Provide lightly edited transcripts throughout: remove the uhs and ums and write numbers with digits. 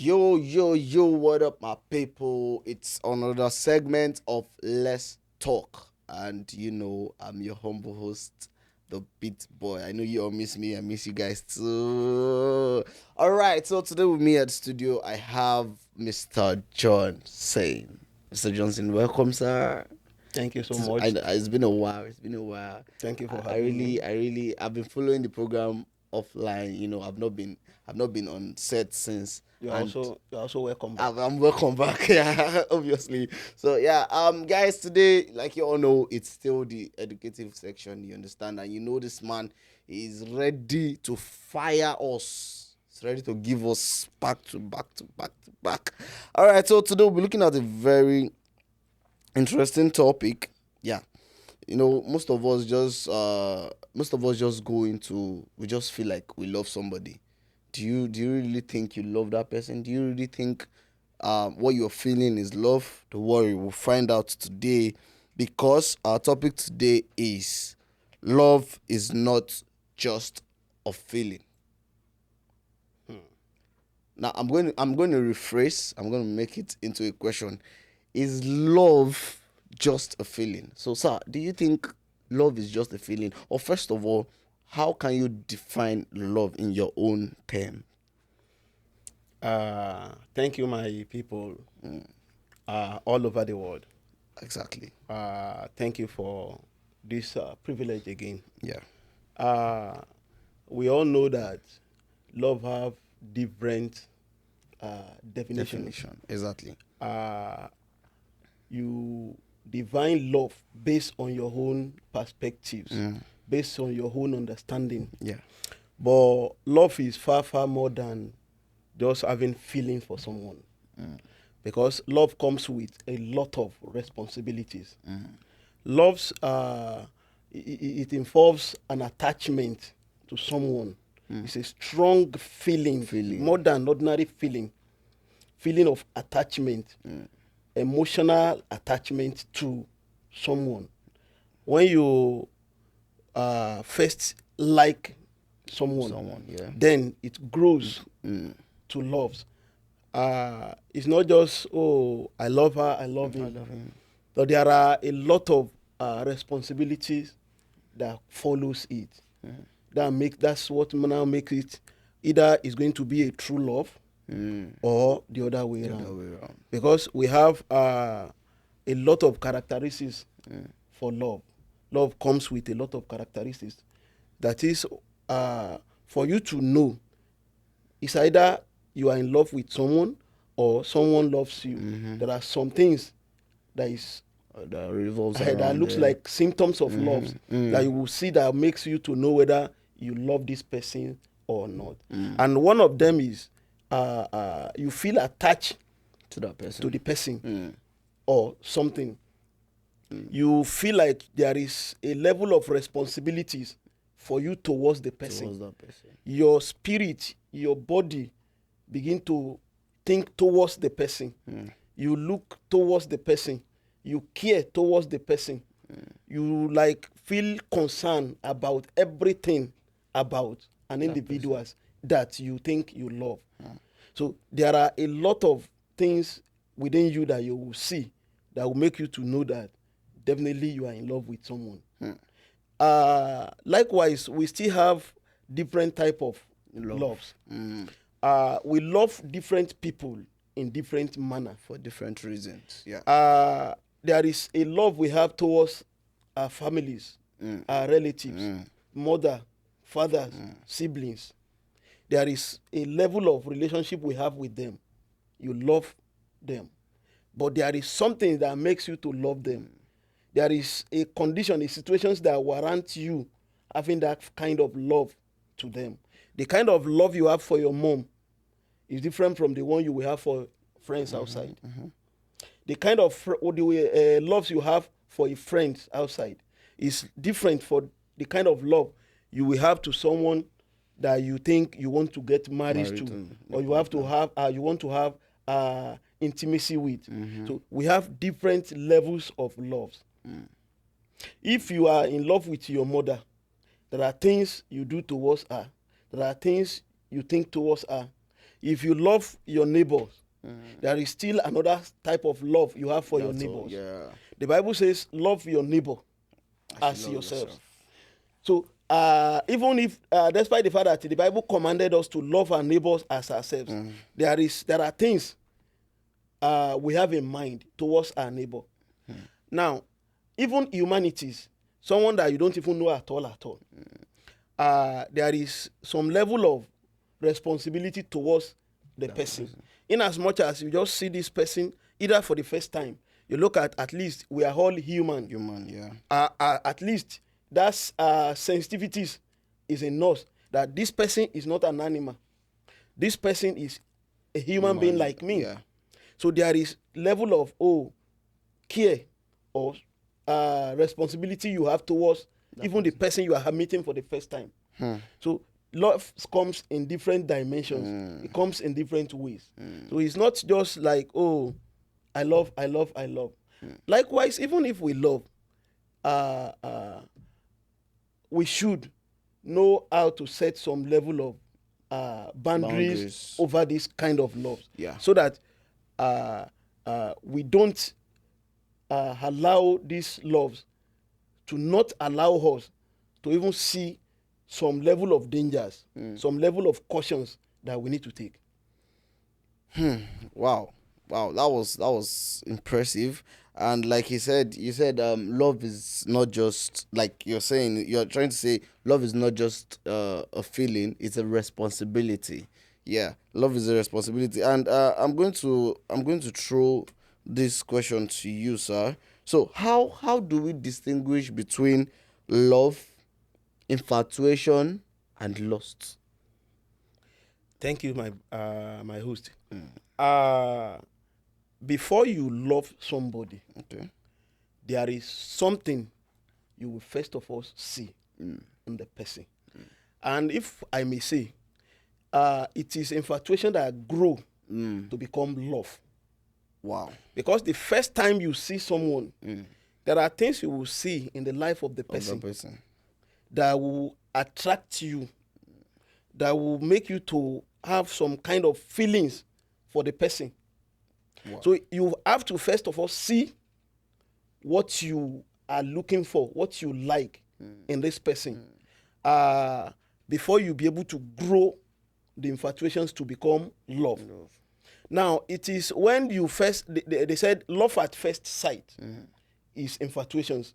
Yo, what up, my people? It's another segment of Let's Talk. And I'm your humble host, the BeatsBoy. I know you all miss me. I miss you guys too. All right, so today with me at the studio, I have Mr. John Sane. Mr. Johnson, welcome, sir. Thank you so I, much. it's been a while. It's been a while. Thank you for I having me. I've been following the program offline. I've not been on set since, and You're also welcome back. I'm welcome back. Yeah, obviously. So yeah, guys, today, like you all know, it's still the educative section. You understand, and this man is ready to fire us. He's ready to give us back to back to back to back. All right, so today we'll be looking at a very interesting topic. Yeah, most of us just go into, we just feel like we love somebody. Do you really think you love that person? Do you really think what you're feeling is love? Don't worry, we'll find out today, because our topic today is love is not just a feeling. Now I'm going to rephrase. I'm going to make it into a question. Is love just a feeling? So, sir, do you think love is just a feeling? Or first of all, how can you define love in your own term? Thank you, my people all over the world. Exactly. Thank you for this privilege again. Yeah. Uh, we all know that love have different definitions. Definition. Exactly. Uh, you define love based on your own perspectives, based on your own understanding. Yeah. But love is far, far more than just having feeling for someone. Because love comes with a lot of responsibilities. Love's, it involves an attachment to someone. It's a strong feeling, more than ordinary feeling of attachment, emotional attachment to someone. When you first like someone, Yeah. then it grows to love. It's not just, oh, I love her, I love I him. love him. But there are a lot of responsibilities that follows it. That's what now makes it either is going to be a true love or the other way The around. other way around. Because we have a lot of characteristics for love. Love comes with a lot of characteristics. That is, for you to know, it's either you are in love with someone or someone loves you. There are some things that is That revolves that around looks there. like symptoms of love that you will see that makes you to know whether you love this person or not. And one of them is you feel attached To that person. to the person or something. You feel like there is a level of responsibilities for you towards the person. Towards that person. Your spirit, your body begin to think towards the person. You look towards the person. You care towards the person. You like feel concerned about everything about an individual that you think you love. So there are a lot of things within you that you will see that will make you to know that definitely you are in love with someone. Likewise, we still have different type of loves. We love different people in different manner. For different reasons. Yeah. There is a love we have towards our families, our relatives, mother, fathers, siblings. There is a level of relationship we have with them. You love them. But there is something that makes you to love them. There is a condition, a situations that warrant you having that kind of love to them. The kind of love you have for your mom is different from the one you will have for friends outside. The kind of loves you have for a friend outside is different for the kind of love you will have to someone that you think you want to get married to, or you have to have you want to have intimacy with. So we have different levels of loves. If you are in love with your mother, there are things you do towards her. There are things you think towards her. if you love your neighbors, there is still another type of love you have for your That's all, neighbors. yeah. The Bible says, love your neighbor as Love yourselves. yourself. So even if, despite the fact that the Bible commanded us to love our neighbors as ourselves, there are things we have in mind towards our neighbor. Now, even humanities, someone that you don't even know at all, there is some level of responsibility towards the person. In as much as you just see this person either for the first time, you look at least we are all human. Human, yeah. At least that's sensitivities is in us that this person is not an animal. This person is a human being like me. Yeah. So there is level of care or responsibility you have towards even the person you are meeting for the first time. So love comes in different dimensions. It comes in different ways. So it's not just like, oh, I love. Likewise, even if we love, we should know how to set some level of boundaries over this kind of love. Yeah. So that we don't allow these loves to not allow us to even see some level of dangers, some level of cautions that we need to take. Wow, that was impressive. And like you said, love is not just, like you're saying, you're trying to say love is not just a feeling, it's a responsibility. Yeah, love is a responsibility. And I'm going to throw this question to you, sir. So how do we distinguish between love, infatuation, and lust? Thank you, my host. Before you love somebody, Okay. there is something you will first of all see in the person. And if I may say, it is infatuation that grow to become love. Wow. Because the first time you see someone, there are things you will see in the life of the person that will attract you, that will make you to have some kind of feelings for the person. Wow. So you have to first of all see what you are looking for, what you like in this person, before you be able to grow the infatuations to become love. Now, it is when you first, they said love at first sight is infatuations.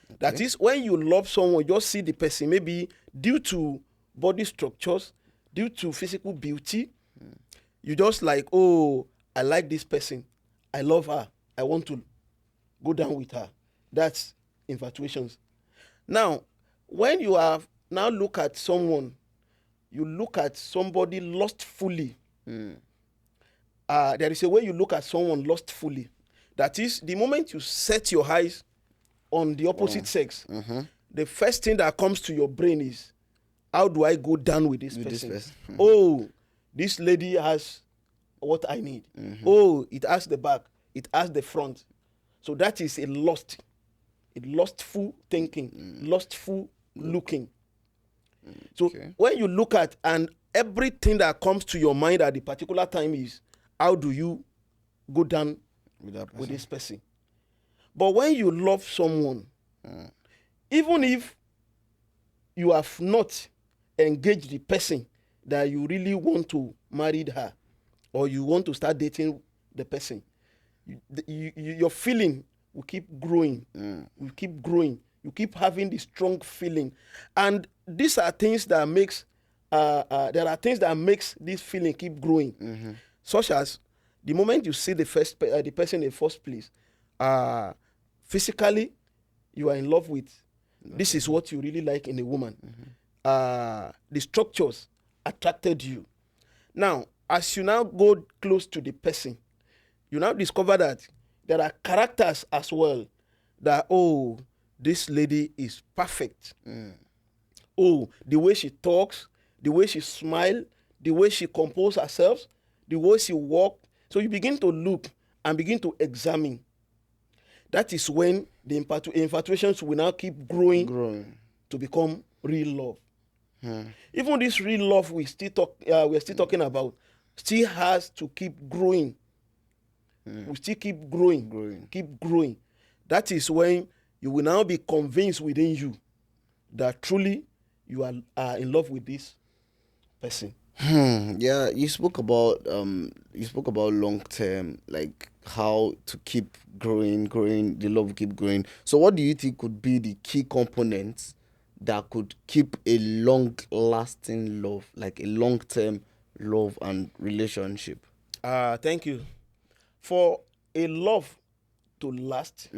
Okay. That is when you love someone, just see the person, maybe due to body structures, due to physical beauty, you just like, oh, I like this person, I love her, I want to go down with her. That's infatuations. Now, when you have now look at someone, you look at somebody lustfully. There is a way you look at someone lustfully. That is, the moment you set your eyes on the opposite sex, the first thing that comes to your brain is, how do I go down with this person? Oh, this lady has what I need. Oh, it has the back, it has the front. So that is a lustful thinking, lustful looking. So when you look at, and everything that comes to your mind at the particular time is, how do you go down with this person? But when you love someone, even if you have not engaged the person that you really want to marry her, or you want to start dating the person, your feeling will keep growing, will keep growing. You keep having this strong feeling, and these are things that makes there are things that makes this feeling keep growing, such as the moment you see the person in the first place, physically you are in love with. This is what you really like in a woman. The structures attracted you. Now, as you now go close to the person, you now discover that there are characters as well that, oh, this lady is perfect. Oh, the way she talks, the way she smiles, the way she composes herself, the way she walks. So you begin to look and begin to examine. That is when the infatuations will now keep growing to become real love. Even this real love we're still talking about, still has to keep growing. We still keep growing. Keep growing. That is when you will now be convinced within you that truly you are in love with this person. Yeah, you spoke about long term, like how to keep growing, the love will keep growing. So what do you think could be the key components that could keep a long lasting love, like a long term love and relationship? Thank you. For a love to last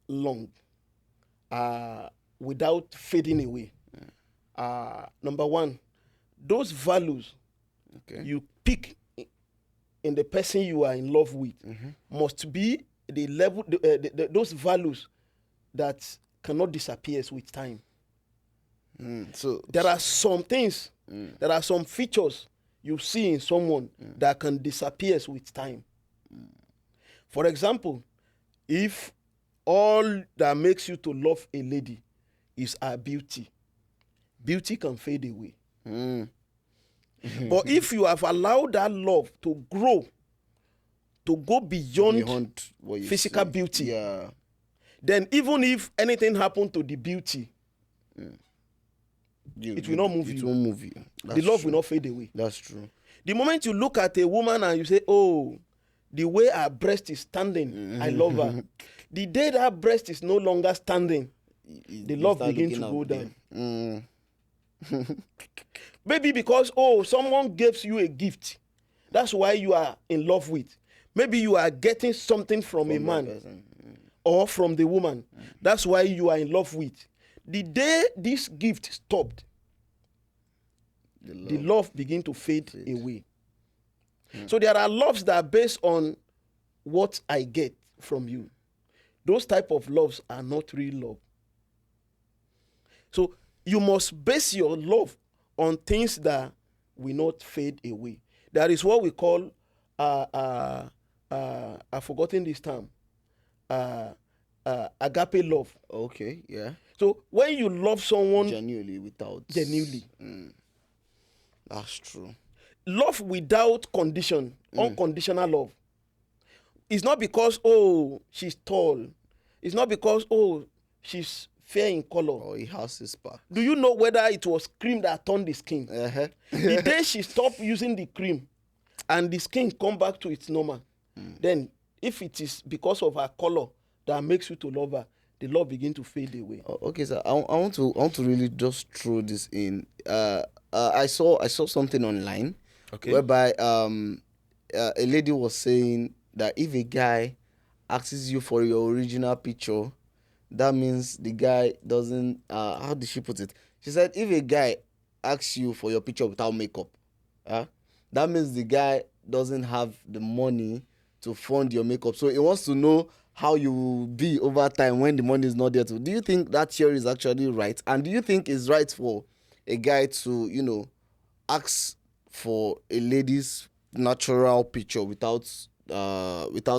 long, without fading away, number one, those values Okay. you pick in the person you are in love with must be the level, those values that cannot disappear with time. So There are some things, there are some features you see in someone that can disappear with time. For example, if all that makes you to love a lady is her beauty, beauty can fade away. But if you have allowed that love to grow, to go beyond what you physical see. beauty, Yeah. then even if anything happened to the beauty, it will not move It you. won't move you. The love will not fade away. That's true. The moment you look at a woman and you say, oh, the way her breast is standing, I love her. The day that breast is no longer standing, the love begins to go down. Maybe because, oh, someone gives you a gift. That's why you are in love with. Maybe you are getting something from a man or from the woman. That's why you are in love with. The day this gift stopped, the love begin to fade away. So there are loves that are based on what I get from you. Those type of loves are not real love. So you must base your love on things that will not fade away. That is what we call, I've forgotten this term, agape love. Okay, yeah. So when you love someone Genuinely. That's true. Love without condition, unconditional love. It's not because, oh, she's tall. It's not because, oh, she's fair in color. Or he has his spark. Do you know whether it was cream that turned the skin? The day she stopped using the cream and the skin come back to its normal, then if it is because of her color that makes you to love her, the love begin to fade away. Okay, so I want to really just throw this in. I saw something online, whereby a lady was saying that if a guy asks you for your original picture, that means the guy doesn't. How did she put it? She said if a guy asks you for your picture without makeup, that means the guy doesn't have the money to fund your makeup. So he wants to know how you will be over time when the money is not there. Do you think that theory is actually right? And do you think it's right for a guy to, ask for a lady's natural picture without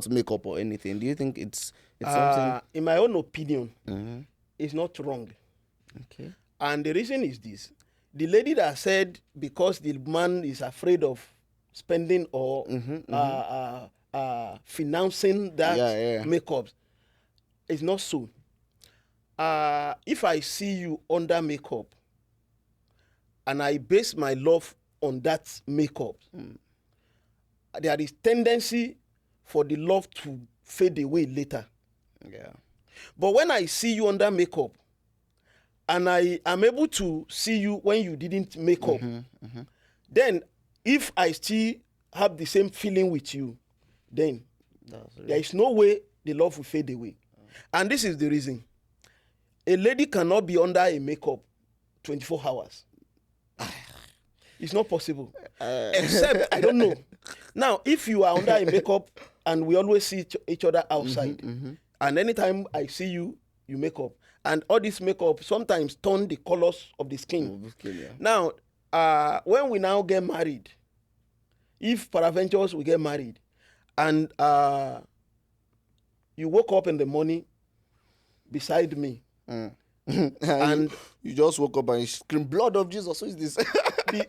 makeup or anything? Do you think it's something? In my own opinion, it's not wrong. Okay. And the reason is this. The lady that said because the man is afraid of spending or financing that makeup, it's not so. If I see you under makeup and I base my love on that makeup, there is tendency for the love to fade away later. Yeah. But when I see you under makeup and I am able to see you when you didn't make up, then if I still have the same feeling with you, then there is no way the love will fade away. And this is the reason. A lady cannot be under a makeup 24 hours. It's not possible. Except, I don't know. Now, if you are under a makeup and we always see each other outside, and anytime I see you, you make up. And all this makeup sometimes turn the colors of the skin. Now, when we now get married, if peradventures we get married, and you woke up in the morning beside me, and you just woke up and you scream, "Blood of Jesus!" Who is this?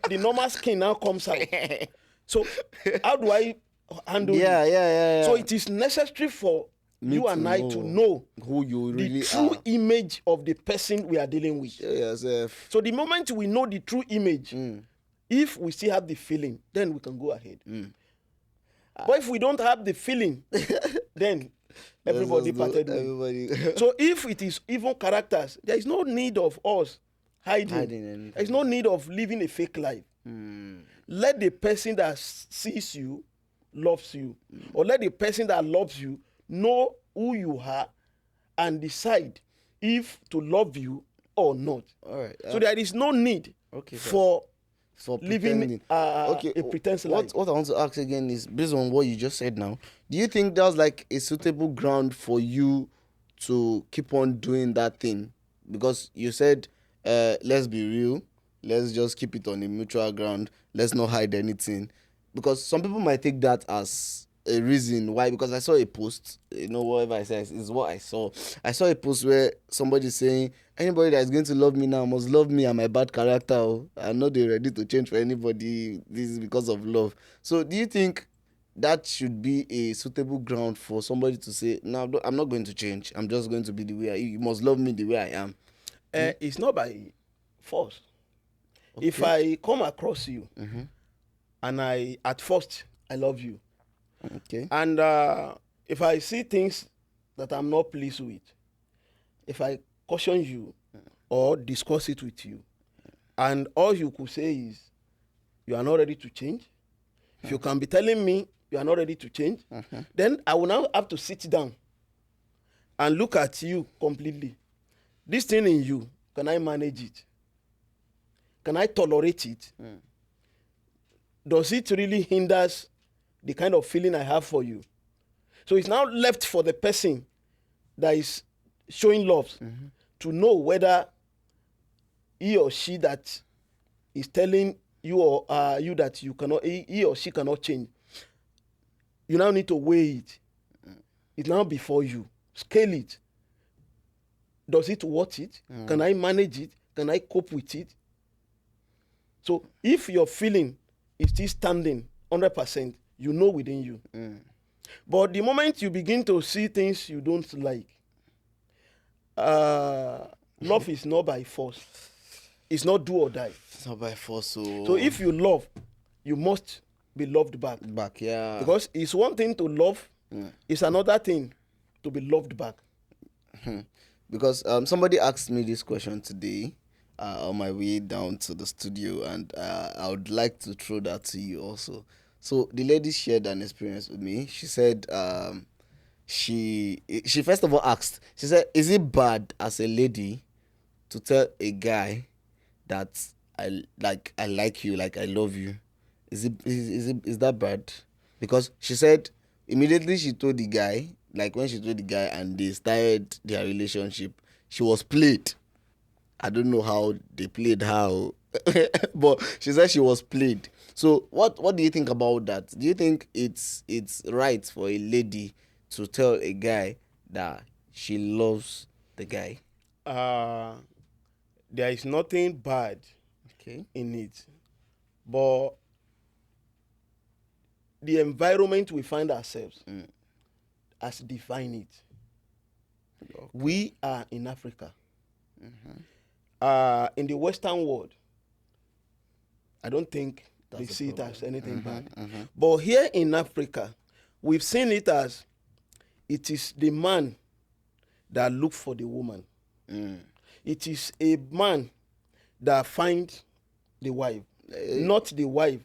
the normal skin now comes out. So how do I handle Yeah, it? yeah, yeah, yeah. So it is necessary for Me you and I to know who you the really true are. image of the person we are dealing with. Yeah, yourself. So the moment we know the true image, if we still have the feeling, then we can go ahead. But if we don't have the feeling, then everybody parted with. Everybody. So if it is even characters, there is no need of us hiding. Anything. There is no need of living a fake life. Let the person that sees you loves you, or let the person that loves you know who you are and decide if to love you or not. All right. So there is no need for living a pretense life. What I want to ask again is, based on what you just said now, do you think that's like a suitable ground for you to keep on doing that thing? Because you said, let's be real, let's just keep it on a mutual ground, let's not hide anything. Because some people might take that as a reason why. Because I saw a post, whatever I said is what I saw. I saw a post where somebody saying, anybody that is going to love me now must love me and my bad character. I'm not ready to change for anybody. This is because of love. So do you think that should be a suitable ground for somebody to say, no, I'm not going to change, I'm just going to be the way you must love me the way I am? It's not by force. If I come across you and at first I love you, and if I see things that I'm not pleased with, if I caution you or discuss it with you, and all you could say is you are not ready to change, if you can be telling me you are not ready to change, then I will now have to sit down and look at you completely. This thing in you, can I manage it? Can I tolerate it? Does it really hinders the kind of feeling I have for you? So it's now left for the person that is showing love to know whether he or she that is telling you or you that you cannot, he or she cannot change. You now need to weigh it. It's now before you. Scale it. Does it worth it? Can I manage it? Can I cope with it? So if your feeling is still standing 100%, you know within you. But the moment you begin to see things you don't like, love is not by force. It's not do or die. It's not by force. So if you love, you must be loved back. Yeah. Because it's one thing to love, it's another thing to be loved back. Because somebody asked me this question today on my way down to the studio, and I would like to throw that to you also. So the lady shared an experience with me. She said she first of all asked, she said, is it bad as a lady to tell a guy that I like you, like I love you? Is that bad? Because she said immediately she told the guy, like when she told the guy and they started their relationship, she was played. I don't know how they played her, but she said she was played. So what do you think about that? Do you think it's right for a lady to tell a guy that she loves the guy? There is nothing bad in it, but the environment we find ourselves has defined it. We are in Africa. In the Western world, I don't think they see it as anything bad. But here in Africa, we've seen it as it is the man that looks for the woman. It is a man that finds the wife, not the wife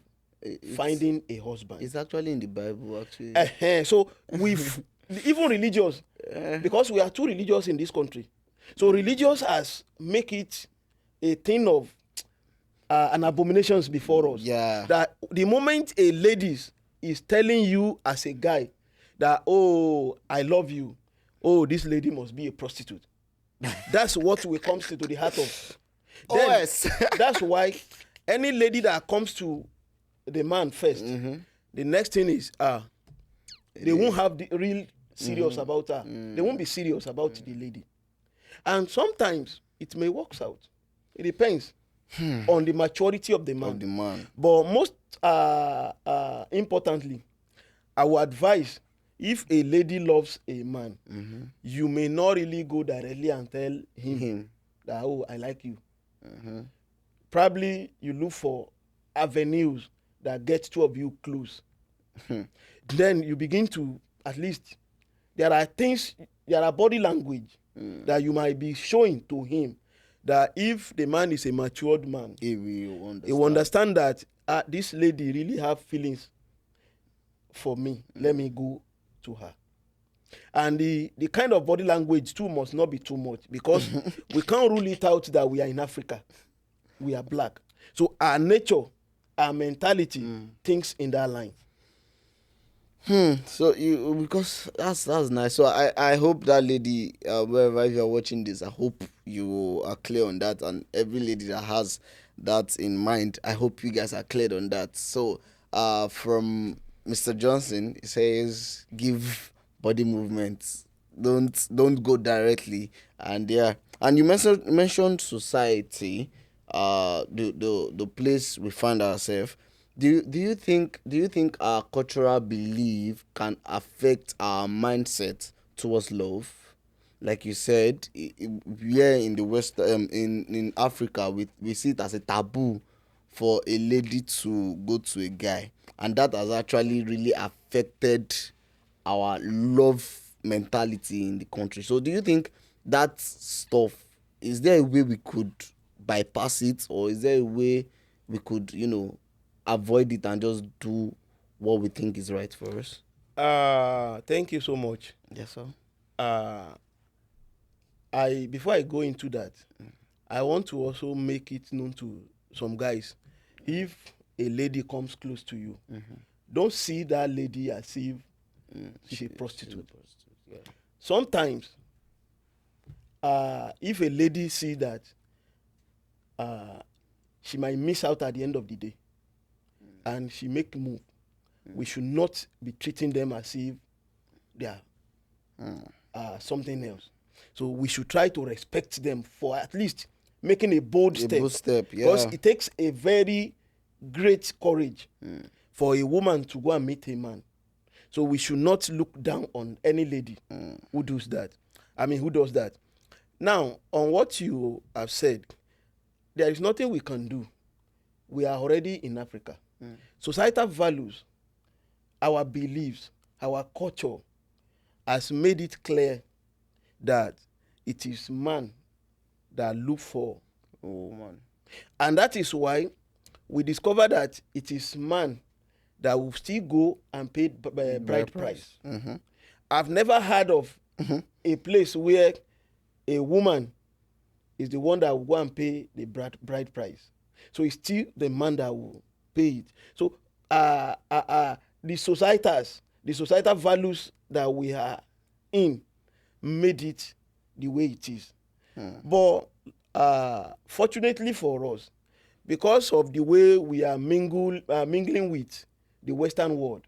finding a husband. It's actually in the Bible, actually. So we've even religious, because we are too religious in this country. So religious has make it a thing of an abominations before us. Yeah. That the moment a lady is telling you as a guy that, oh, I love you, oh, this lady must be a prostitute. That's what will come to the heart of. Then, yes. That's why any lady that comes to the man first, the next thing is they won't have the real serious about her. They won't be serious about the lady. And sometimes it may work out. It depends. on the maturity of the Of man. the man. But most importantly, I would advise, if a lady loves a man, you may not really go directly and tell him that, oh, I like you. Probably you look for avenues that get two of you close. Then you begin to, at least, there are things, there are body language that you might be showing to him, that if the man is a matured man, He will understand. he will understand that this lady really have feelings for me. Let me go to her. And the kind of body language too must not be too much, because we can't rule it out that we are in Africa. We are black. So our nature, our mentality thinks in that line. So you, because that's nice. So I hope that lady, wherever you are watching this, I hope you are clear on that, and every lady that has that in mind, I hope you guys are clear on that. So from Mr. Johnson, he says give body movements, don't go directly. And yeah, and you mentioned society, the place we find ourselves. Do you think our cultural belief can affect our mindset towards love? Like you said, here in the West, in Africa, we see it as a taboo for a lady to go to a guy, and that has actually really affected our love mentality in the country. So do you think that stuff, is there a way we could bypass it, or is there a way we could, avoid it and just do what we think is right for us? Thank you so much. Yes, sir. Uh, before I go into that, I want to also make it known to some guys, if a lady comes close to you, don't see that lady as if she's a prostitute. Yeah. Sometimes, if a lady see that she might miss out at the end of the day, and she make move, we should not be treating them as if they are something else. So we should try to respect them for at least making a bold step. Because Yeah. it takes a very great courage for a woman to go and meet a man. So we should not look down on any lady who does that. Who does that. Now, on what you have said, there is nothing we can do. We are already in Africa. Societal values, our beliefs, our culture has made it clear that it is man that look for woman. And that is why we discover that it is man that will still go and pay bride price. I've never heard of a place where a woman is the one that will go and pay the bride price. So it's still the man that will pay it. So the societal values that we are in made it the way it is. But fortunately for us, because of the way we are mingling with the Western world,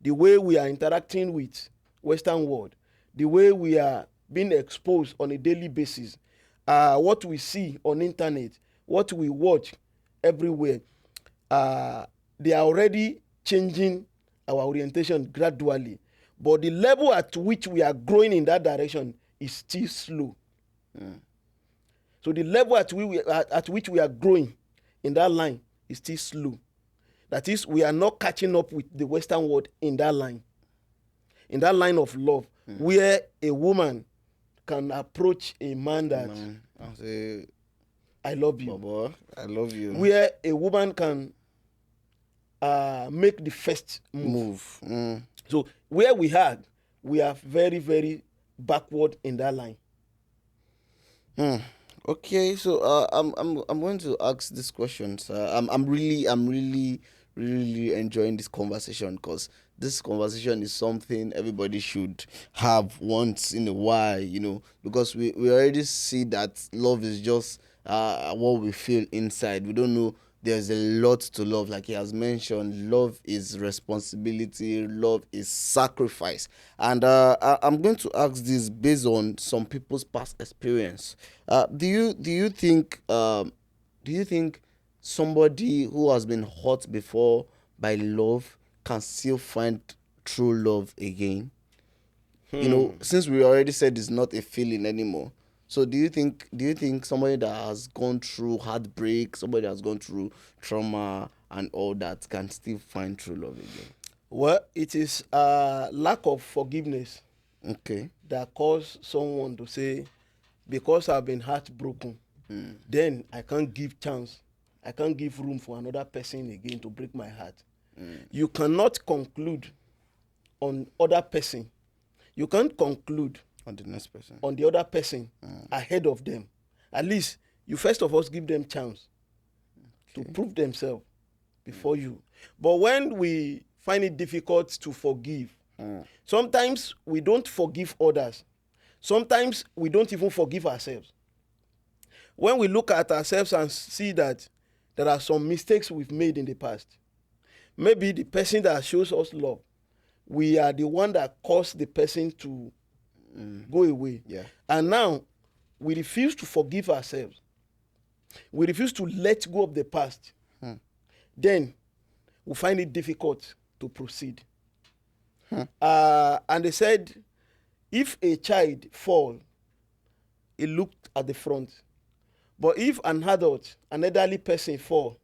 the way we are interacting with Western world, the way we are being exposed on a daily basis, what we see on internet, what we watch everywhere, they are already changing our orientation gradually. But the level at which we are growing in that direction is still slow. So the level at which we are growing in that line is still slow. That is, we are not catching up with the Western world in that line of love, where a woman can approach a man that I say, I love you. Baba, I love you. Where a woman can make the first move. So where we are very, very backward in that line. Okay, so I'm going to ask this question, sir. I'm really enjoying this conversation, because this conversation is something everybody should have once in a while, because we already see that love is just what we feel inside. We don't know there's a lot to love. Like he has mentioned, love is responsibility, love is sacrifice. And I'm going to ask this based on some people's past experience. Do you think do you think somebody who has been hurt before by love can still find true love again? Since we already said it's not a feeling anymore. So do you think somebody that has gone through heartbreak, somebody that has gone through trauma and all that can still find true love again? Well, it is lack of forgiveness Okay. that cause someone to say, because I've been heartbroken, then I can't give chance. I can't give room for another person again to break my heart. You cannot conclude on other person. You can't conclude On the next person. on the other person ahead of them. At least you first of all give them chance to prove themselves before you. But when we find it difficult to forgive, sometimes we don't forgive others. Sometimes we don't even forgive ourselves. When we look at ourselves and see that there are some mistakes we've made in the past, maybe the person that shows us love, we are the one that caused the person to go away. Yeah. And now we refuse to forgive ourselves. We refuse to let go of the past. Then we find it difficult to proceed. And they said, if a child fall, he looked at the front. But if an adult, an elderly person fall,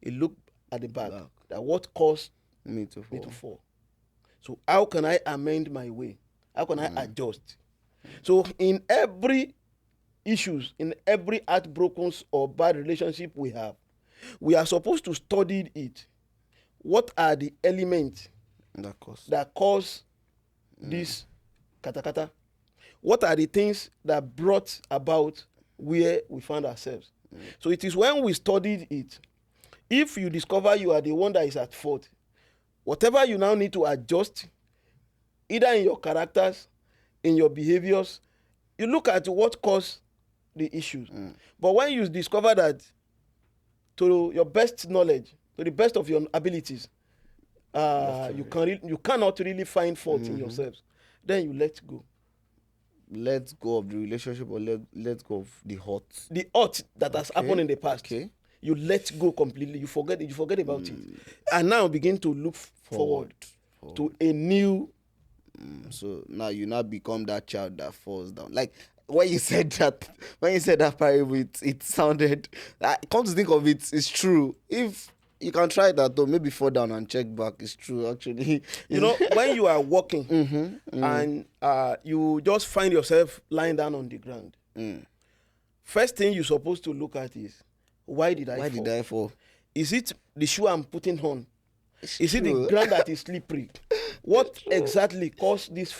he looked at the back. That what caused Me to me fall. to fall. So how can I amend my way? How can I adjust? So in every issues, in every heartbroken or bad relationship we have, we are supposed to study it. What are the elements That course. that cause this katakata? What are the things that brought about where we found ourselves? So it is when we studied it, if you discover you are the one that is at fault, whatever you now need to adjust, either in your characters, in your behaviors, you look at what caused the issues. But when you discover that, to your best knowledge, to the best of your abilities, you cannot really find fault in yourselves, then you let go. Let go of the relationship, or let go of the hurt. The hurt that has happened in the past, Okay. you let go completely. You forget about it, and now begin to look forward to a new. So now you now become that child that falls down. Like when you said that parable, it sounded. Come to think of it, it's true. If you can try that though, maybe fall down and check back. It's true, actually. When you are walking and you just find yourself lying down on the ground, first thing you're supposed to look at is, why did I fall? Is it the shoe I'm putting on? Is it the ground that is slippery? What exactly caused this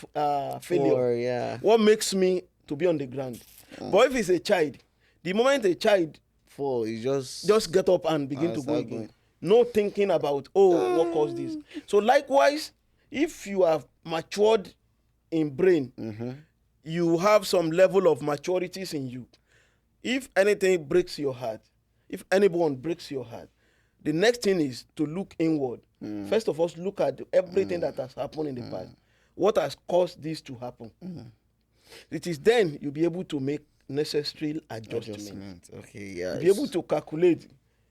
failure? Yeah. What makes me to be on the ground? But if it's a child, the moment a child Fall, you just get up and begin to go start again. going. No thinking about, what caused this. So likewise, if you have matured in brain, you have some level of maturities in you. If anything breaks your heart, if anyone breaks your heart, the next thing is to look inward. First of all, look at everything that has happened in the past. What has caused this to happen? It is then you'll be able to make necessary adjustments. Okay, yeah. Be able to calculate,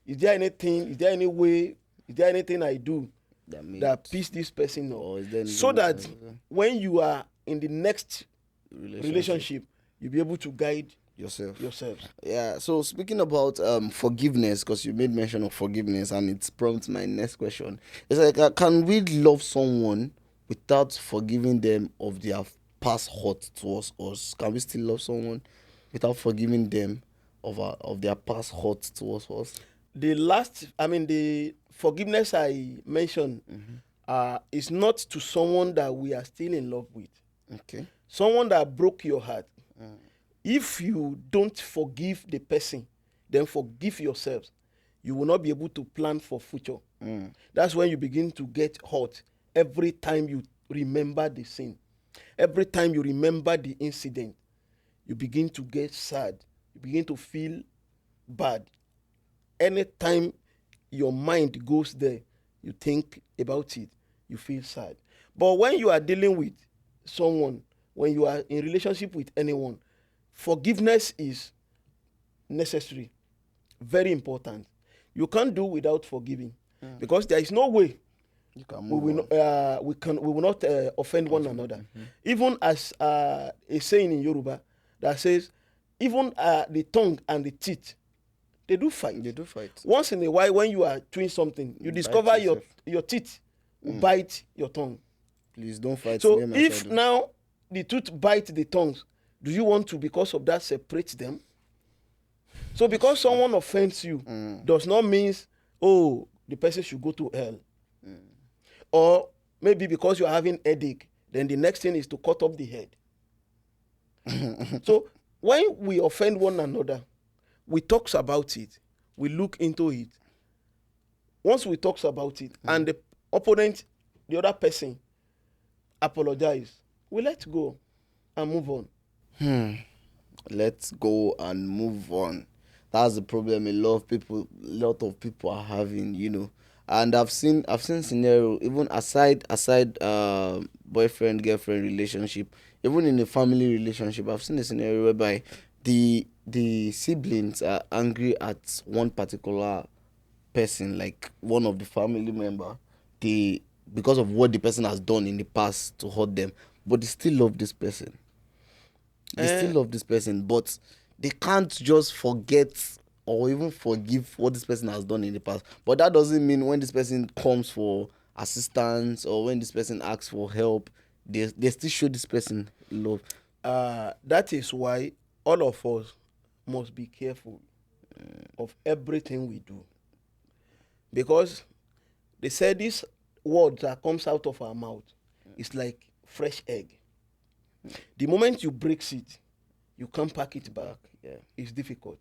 is there any way, is there anything I do that piss this person off? So that when you are in the next relationship, you'll be able to guide yourselves. Yeah. So speaking about forgiveness, because you made mention of forgiveness, and it prompts my next question. It's like, can we love someone without forgiving them of their past hurt towards us? Can we still love someone without forgiving them of their past hurt towards us? The forgiveness I mentioned is not to someone that we are still in love with. Okay. Someone that broke your heart. If you don't forgive the person, then forgive yourselves. You will not be able to plan for future. That's when you begin to get hurt every time you remember the sin. Every time you remember the incident, you begin to get sad. You begin to feel bad. Anytime your mind goes there, you think about it, you feel sad. But when you are dealing with someone, when you are in relationship with anyone, forgiveness is necessary. very important. You can't do without forgiving, because there is no way You can we move will on. we will not offend one another. Even as a saying in Yoruba that says, even the tongue and the teeth, they do fight. They do fight. Once in a while, when you are doing something, you Bite discover yourself. your teeth will bite your tongue. Please don't fight So near my if side. now the tooth bite the tongues, do you want to, because of that, separate them? So because someone offends you does not mean, oh, the person should go to hell. Or maybe because you're having headache, then the next thing is to cut off the head. So when we offend one another, we talks about it, we look into it. Once we talks about it and the opponent, the other person, apologize, we let go and move on. Let's go and move on. That's the problem a lot of people are having, you know. And I've seen scenario, even aside boyfriend girlfriend relationship, even in a family relationship, I've seen a scenario whereby the siblings are angry at one particular person, like one of the family member, they because of what the person has done in the past to hurt them, but they still love this person. They still love this person, but they can't just forget or even forgive what this person has done in the past. But that doesn't mean when this person comes for assistance or when this person asks for help, they still show this person love. That is why all of us must be careful of everything we do, because they say this word that comes out of our mouth is like fresh egg. The moment you break it, you can't pack it back. Yeah. It's difficult.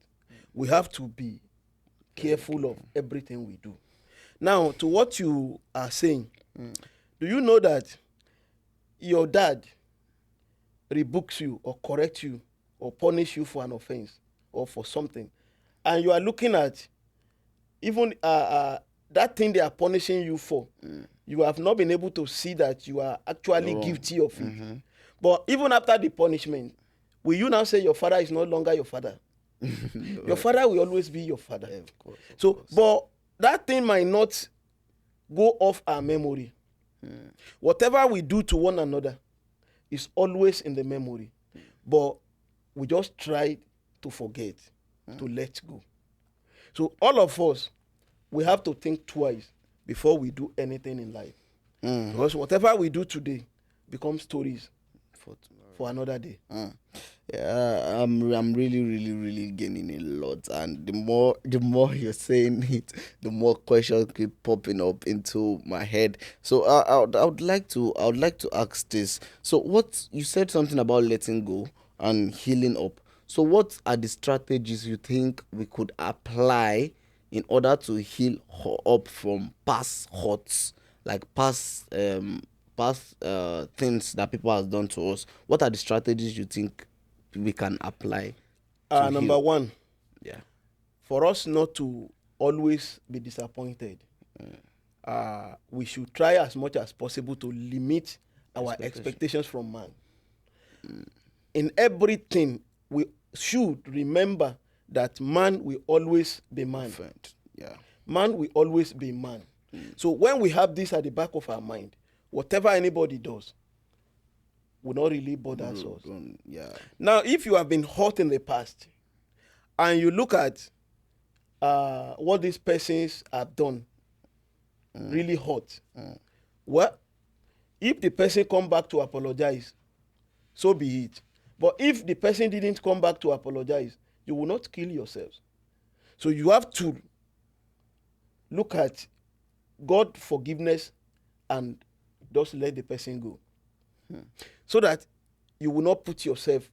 We have to be careful of everything we do. Now, to what you are saying, do you know that your dad rebukes you or corrects you or punish you for an offense or for something, and you are looking at even that thing they are punishing you for, you have not been able to see that you are actually guilty of it. But even after the punishment, will you now say your father is no longer your father? Your father will always be your father. Yeah, of course, of So, course. but that thing might not go off our memory. Whatever we do to one another is always in the memory. But we just try to forget, to let go. So all of us, we have to think twice before we do anything in life. Because whatever we do today becomes stories For tomorrow. for another day. Yeah, I'm really gaining a lot, and the more you're saying it, the more questions keep popping up into my head. So I would like to ask this. So what you said something about letting go and healing up. So what are the strategies you think we could apply in order to heal up from past hurts, like past things that people has done to us? What are the strategies you think we can apply to Number heal? one, Yeah. for us not to always be disappointed, we should try as much as possible to limit our expectations from man. In everything, we should remember that man will always be man. Friend. Yeah. Man will always be man. So when we have this at the back of our mind, whatever anybody does will not really bother us. Yeah. Now, if you have been hurt in the past and you look at what these persons have done, really hurt, well, if the person come back to apologize, so be it. But if the person didn't come back to apologize, you will not kill yourselves. So you have to look at God forgiveness and just let the person go. So that you will not put yourself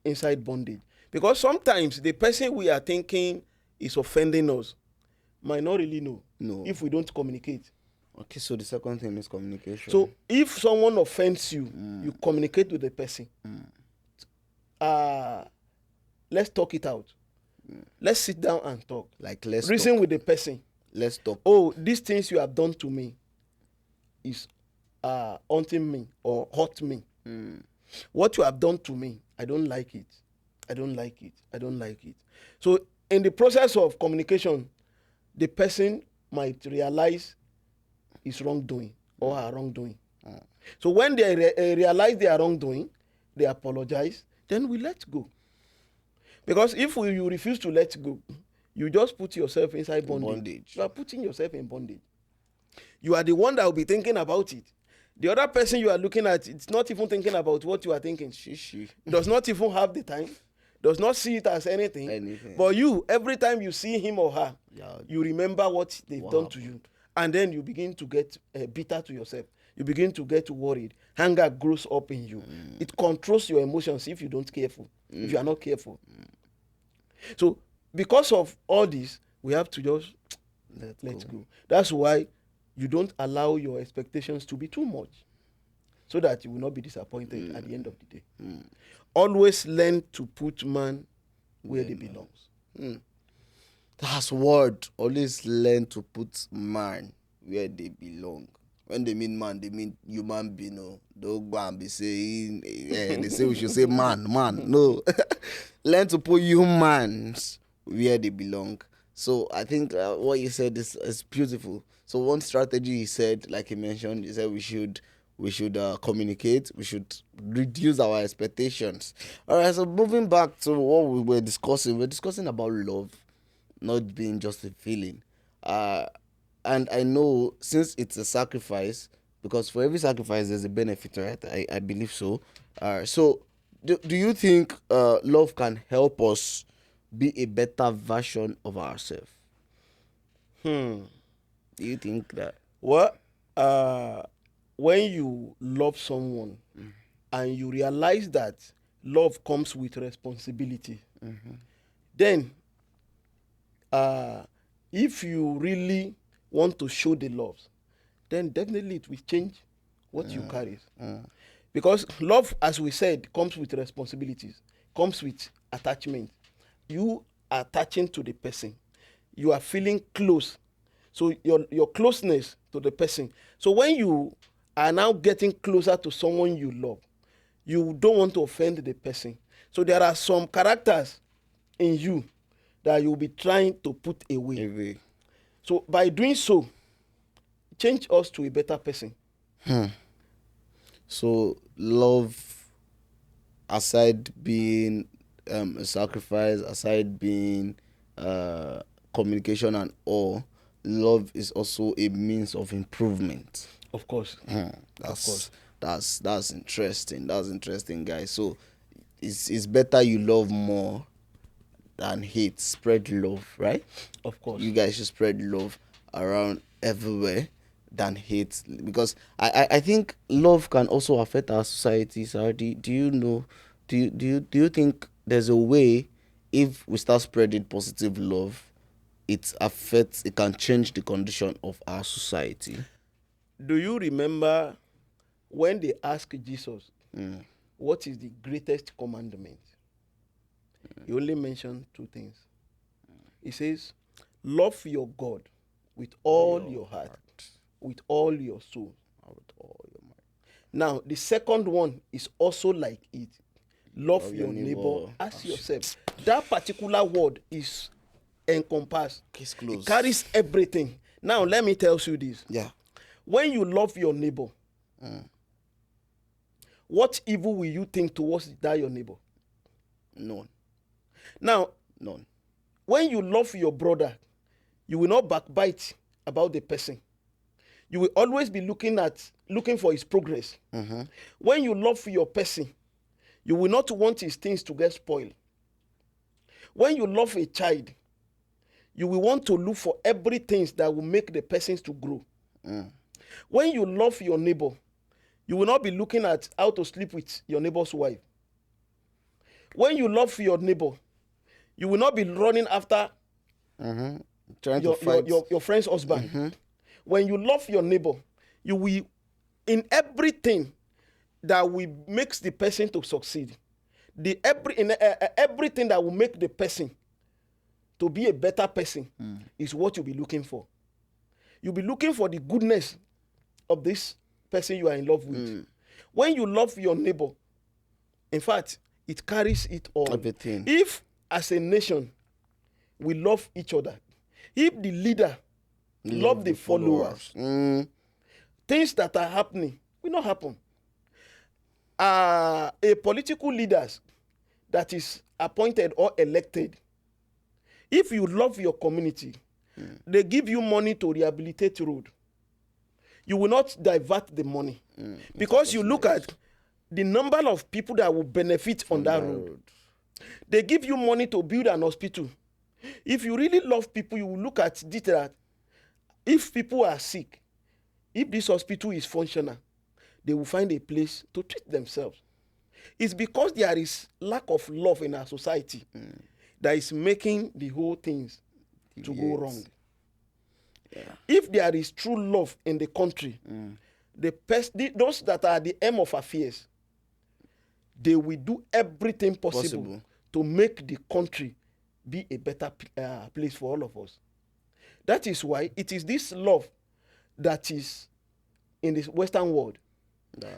inside bondage. Because sometimes the person we are thinking is offending us might not really know if we don't communicate. Okay, so the second thing is communication. So if someone offends you, you communicate with the person. Let's talk it out. Let's sit down and talk. Like let's Reason talk. with the person. Let's talk. Oh, these things you have done to me is haunting me or hurt me. What you have done to me, I don't like it. I don't like it. I don't like it. So in the process of communication, the person might realize his wrongdoing or her wrongdoing. So when they realize their wrongdoing, they apologize, then we let go. Because if you refuse to let go, you just put yourself inside bondage. You are putting yourself in bondage. You are the one that will be thinking about it. The other person you are looking at, it's not even thinking about what you are thinking. Does not even have the time, does not see it as anything. But you, every time you see him or her, you remember what they've done to you. And then you begin to get bitter to yourself. You begin to get worried. Anger grows up in you. It controls your emotions if you don't careful. If you are not careful. So because of all this, we have to just let go. That's why you don't allow your expectations to be too much, so that you will not be disappointed at the end of the day. Always learn to put man where they belong. That's word. Always learn to put man where they belong. When they mean man, they mean human being. No, don't go and be saying, they say we should say man. No. Learn to put humans where they belong. So I think what you said is beautiful. So one strategy he said, like he mentioned, he said we should communicate. We should reduce our expectations. All right. So moving back to what we were discussing, we're discussing about love not being just a feeling. And I know since it's a sacrifice, because for every sacrifice there's a benefit, right? I believe so. So do you think love can help us be a better version of ourselves? Do you think that? Well, when you love someone and you realize that love comes with responsibility, then if you really want to show the love, then definitely it will change what you carry. Because love, as we said, comes with responsibilities, comes with attachment. You are attaching to the person. You are feeling close. So your closeness to the person. So when you are now getting closer to someone you love, you don't want to offend the person. So there are some characters in you that you'll be trying to put away. So by doing so, change us to a better person. So love, aside being a sacrifice, aside being communication and all, love is also a means of improvement. Of course. That's interesting. That's interesting, guys. So it's better you love more than hate. Spread love, right? Of course. You guys should spread love around everywhere than hate, because I think love can also affect our society. So do you know? Do you think there's a way, if we start spreading positive love, it can change the condition of our society? Do you remember when they asked Jesus, what is the greatest commandment? He only mentioned two things. He says, love your God with all your heart, with all your soul, with all your mind. Now, the second one is also like it. Love your neighbor as yourself. That particular word is encompassed. It carries everything. Now, let me tell you this. Yeah. When you love your neighbor, what evil will you think towards that your neighbor? None. Now, None. When you love your brother, you will not backbite about the person. You will always be looking for his progress. When you love your person, you will not want his things to get spoiled. When you love a child, you will want to look for everything that will make the persons to grow. When you love your neighbor, you will not be looking at how to sleep with your neighbor's wife. When you love your neighbor, you will not be running after Trying to fight your friend's husband. When you love your neighbor, you will, in everything that will makes the person to succeed, everything that will make the person to be a better person is what you'll be looking for. You'll be looking for the goodness of this person you are in love with. When you love your neighbor, in fact, it carries it all. everything. If, as a nation, we love each other. If the leader love the followers, things that are happening will not happen. A political leaders that is appointed or elected, if you love your community, they give you money to rehabilitate road. You will not divert the money because you look at the number of people that will benefit on that road. They give you money to build an hospital. If you really love people, you will look at this, that if people are sick, if this hospital is functional, they will find a place to treat themselves. It's because there is lack of love in our society that is making the whole things to go wrong. Yeah. If there is true love in the country, those that are the aim of affairs, they will do everything possible to make the country be a better place for all of us. That is why it is this love that is in the Western world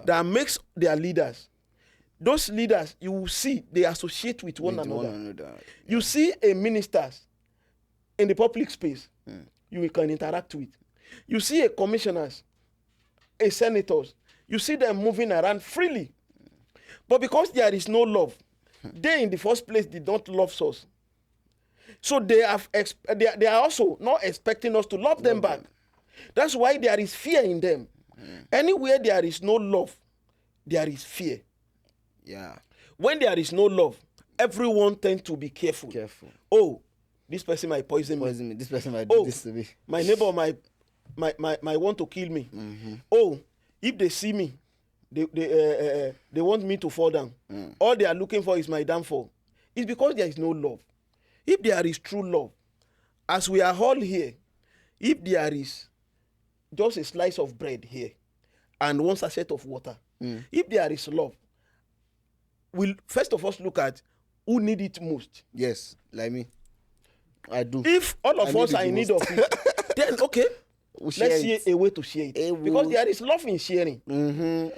that makes their leaders. Those leaders, you will see, they associate with one another. Yeah. You see a ministers in the public space, you can interact with. You see a commissioners, a senators, you see them moving around freely. But because there is no love, they in the first place did not love us. So they are also not expecting us to love them back. That's why there is fear in them. Anywhere there is no love, there is fear. Yeah. When there is no love, everyone tends to be careful. Oh, this person might poison me. This person might do this to me. My neighbor might want to kill me. Oh, if they see me, they want me to fall down. All they are looking for is my downfall. It's because there is no love. If there is true love, as we are all here, if there is just a slice of bread here and one sachet of water, if there is love, we'll first of all look at who need it most. Yes, like me. I do. If all of us are in need of it, then okay, let's see a way to share it. Because there is love in sharing.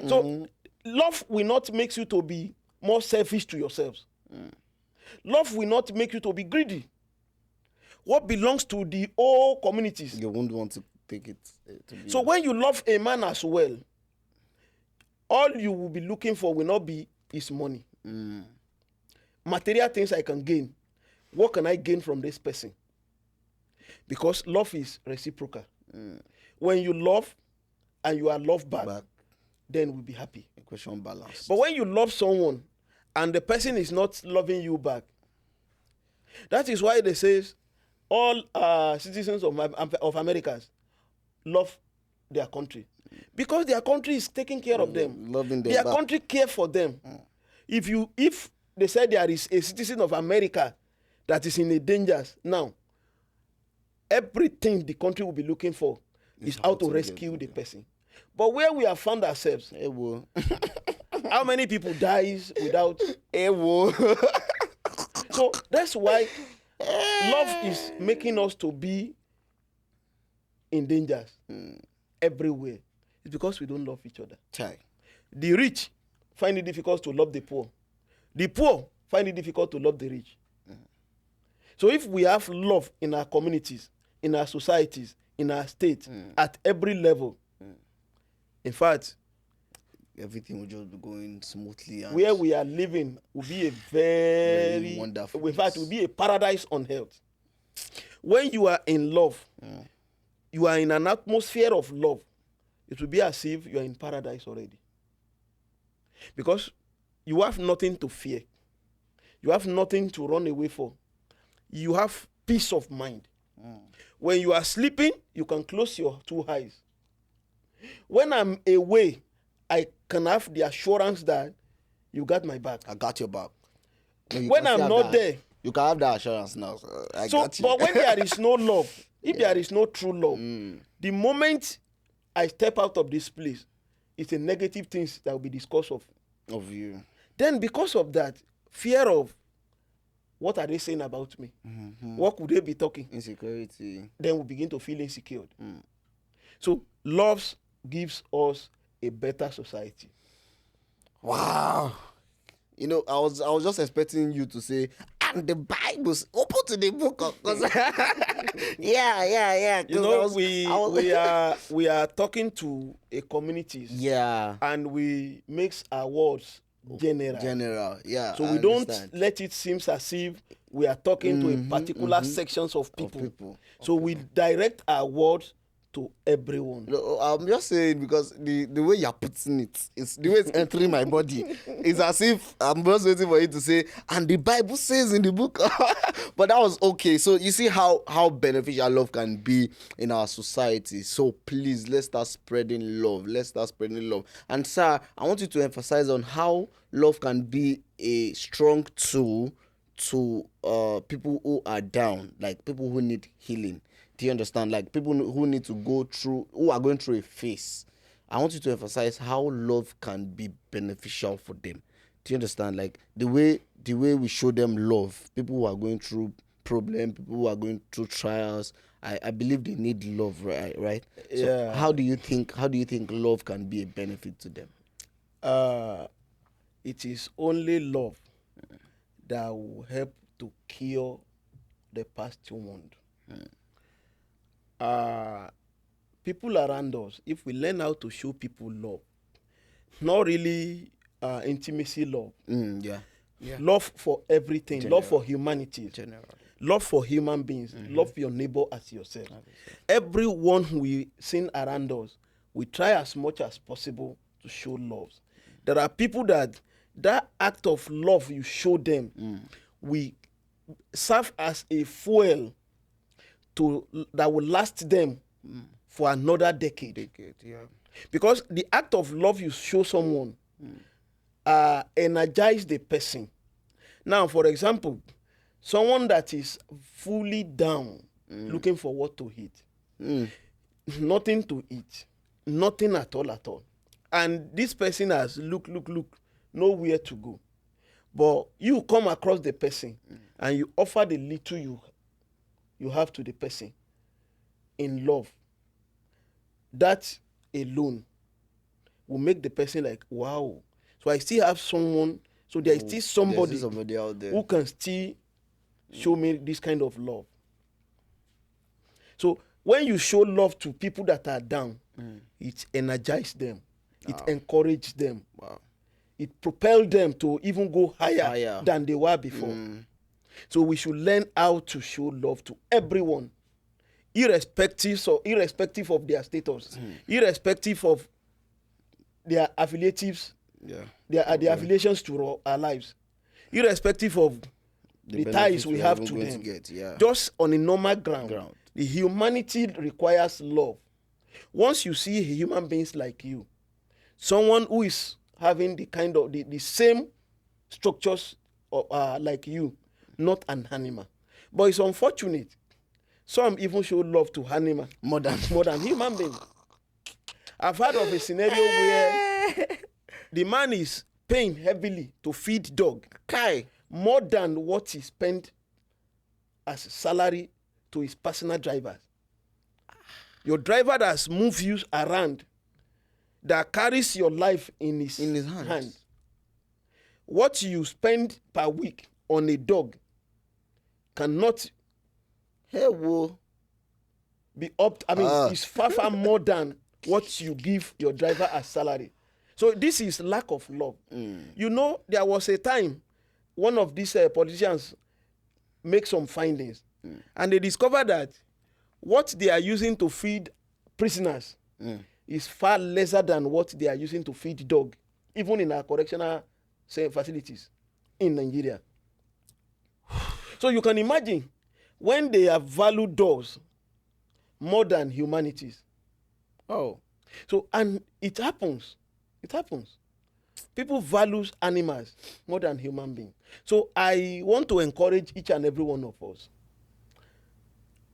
So love will not make you to be more selfish to yourselves. Love will not make you to be greedy. What belongs to the whole communities, you won't want to take it. So when you love a man as well, all you will be looking for will not be his money. Material things I can gain. What can I gain from this person? Because love is reciprocal. When you love and you are loved back, then we'll be happy. Equation balance. But when you love someone and the person is not loving you back, that is why they say all citizens of Americas love their country. Because their country is taking care of them. Loving them their back. Country care for them. If they said there is a citizen of America that is in a danger now, everything the country will be looking for is how to rescue the person. But where we have found ourselves, how many people dies without So that's why love is making us to be in dangers everywhere. It's because we don't love each other. The rich find it difficult to love the poor. The poor find it difficult to love the rich. So if we have love in our communities, in our societies, in our states, at every level, in fact, everything will just be going smoothly. And where we are living will be a very wonderful. In fact, will be a paradise on earth. When you are in love, you are in an atmosphere of love. It will be as if you are in paradise already. Because you have nothing to fear. You have nothing to run away for. You have peace of mind. When you are sleeping, you can close your two eyes. When I'm away, I can have the assurance that you got my back. I got your back. When I'm not there, you can have that assurance now. I got you. But when there is no love, if there is no true love, the moment I step out of this place, it's a negative things that will be discussed of you. Then because of that, fear of what are they saying about me? What could they be talking? Insecurity. Then we begin to feel insecure. So love gives us a better society. Wow. You know, I was just expecting you to say, and the Bible's open to the book of because yeah. You know, we are talking to a communities, yeah. and we mix our words general. General, yeah. So I we don't understand. let it seem as if we are talking to a particular sections of people. So we direct our words to everyone. No, I'm just saying because the way you're putting it, it's the way it's entering my body. It's as if I'm just waiting for you to say, and the Bible says in the book. But that was okay. So you see how beneficial love can be in our society. So please, let's start spreading love. Let's start spreading love. And sir, I want you to emphasize on how love can be a strong tool to people who are down, like people who need healing. Do you understand? Like people who need to go through, who are going through a phase. I want you to emphasize how love can be beneficial for them. Do you understand? Like the way we show them love, people who are going through problems, people who are going through trials. I believe they need love, right? So Yeah. how do you think love can be a benefit to them? It is only love that will help to cure the past wound. People around us, if we learn how to show people love, not really intimacy love, Yeah. love for everything, General. love for humanity, General. love for human beings, love your neighbor as yourself. Everyone we seen around us, we try as much as possible to show love. There are people that act of love you show them, we serve as a fuel that will last them for another decade. Yeah. Because the act of love you show someone energize the person. Now, for example, someone that is fully down, looking for what to eat, nothing to eat, nothing at all. And this person has look, nowhere to go. But you come across the person and you offer the little you have to the person in love. That alone will make the person like, wow. So I still have someone, so there is still somebody out there who can still show me this kind of love. So when you show love to people that are down, it energizes them. It encourages them. Wow. It propels them to even go higher than they were before. So we should learn how to show love to everyone, irrespective of their status, irrespective of their affiliatives, their affiliations to our lives, irrespective of the ties we have to them. Just on a normal ground, the humanity requires love. Once you see human beings like you, someone who is having the kind of the same structures like you, not an animal. But it's unfortunate. Some even show love to animal more than human beings. I've heard of a scenario where the man is paying heavily to feed dog, more than what he spent as salary to his personal drivers. Your driver that moves you around, that carries your life in his hand. What you spend per week on a dog cannot be up. It's far more than what you give your driver as salary. So this is lack of love. You know, there was a time one of these politicians make some findings, and they discovered that what they are using to feed prisoners is far lesser than what they are using to feed dog, even in our correctional facilities in Nigeria. So you can imagine when they have valued dogs more than humanities. So, and it happens. People value animals more than human beings. So I want to encourage each and every one of us.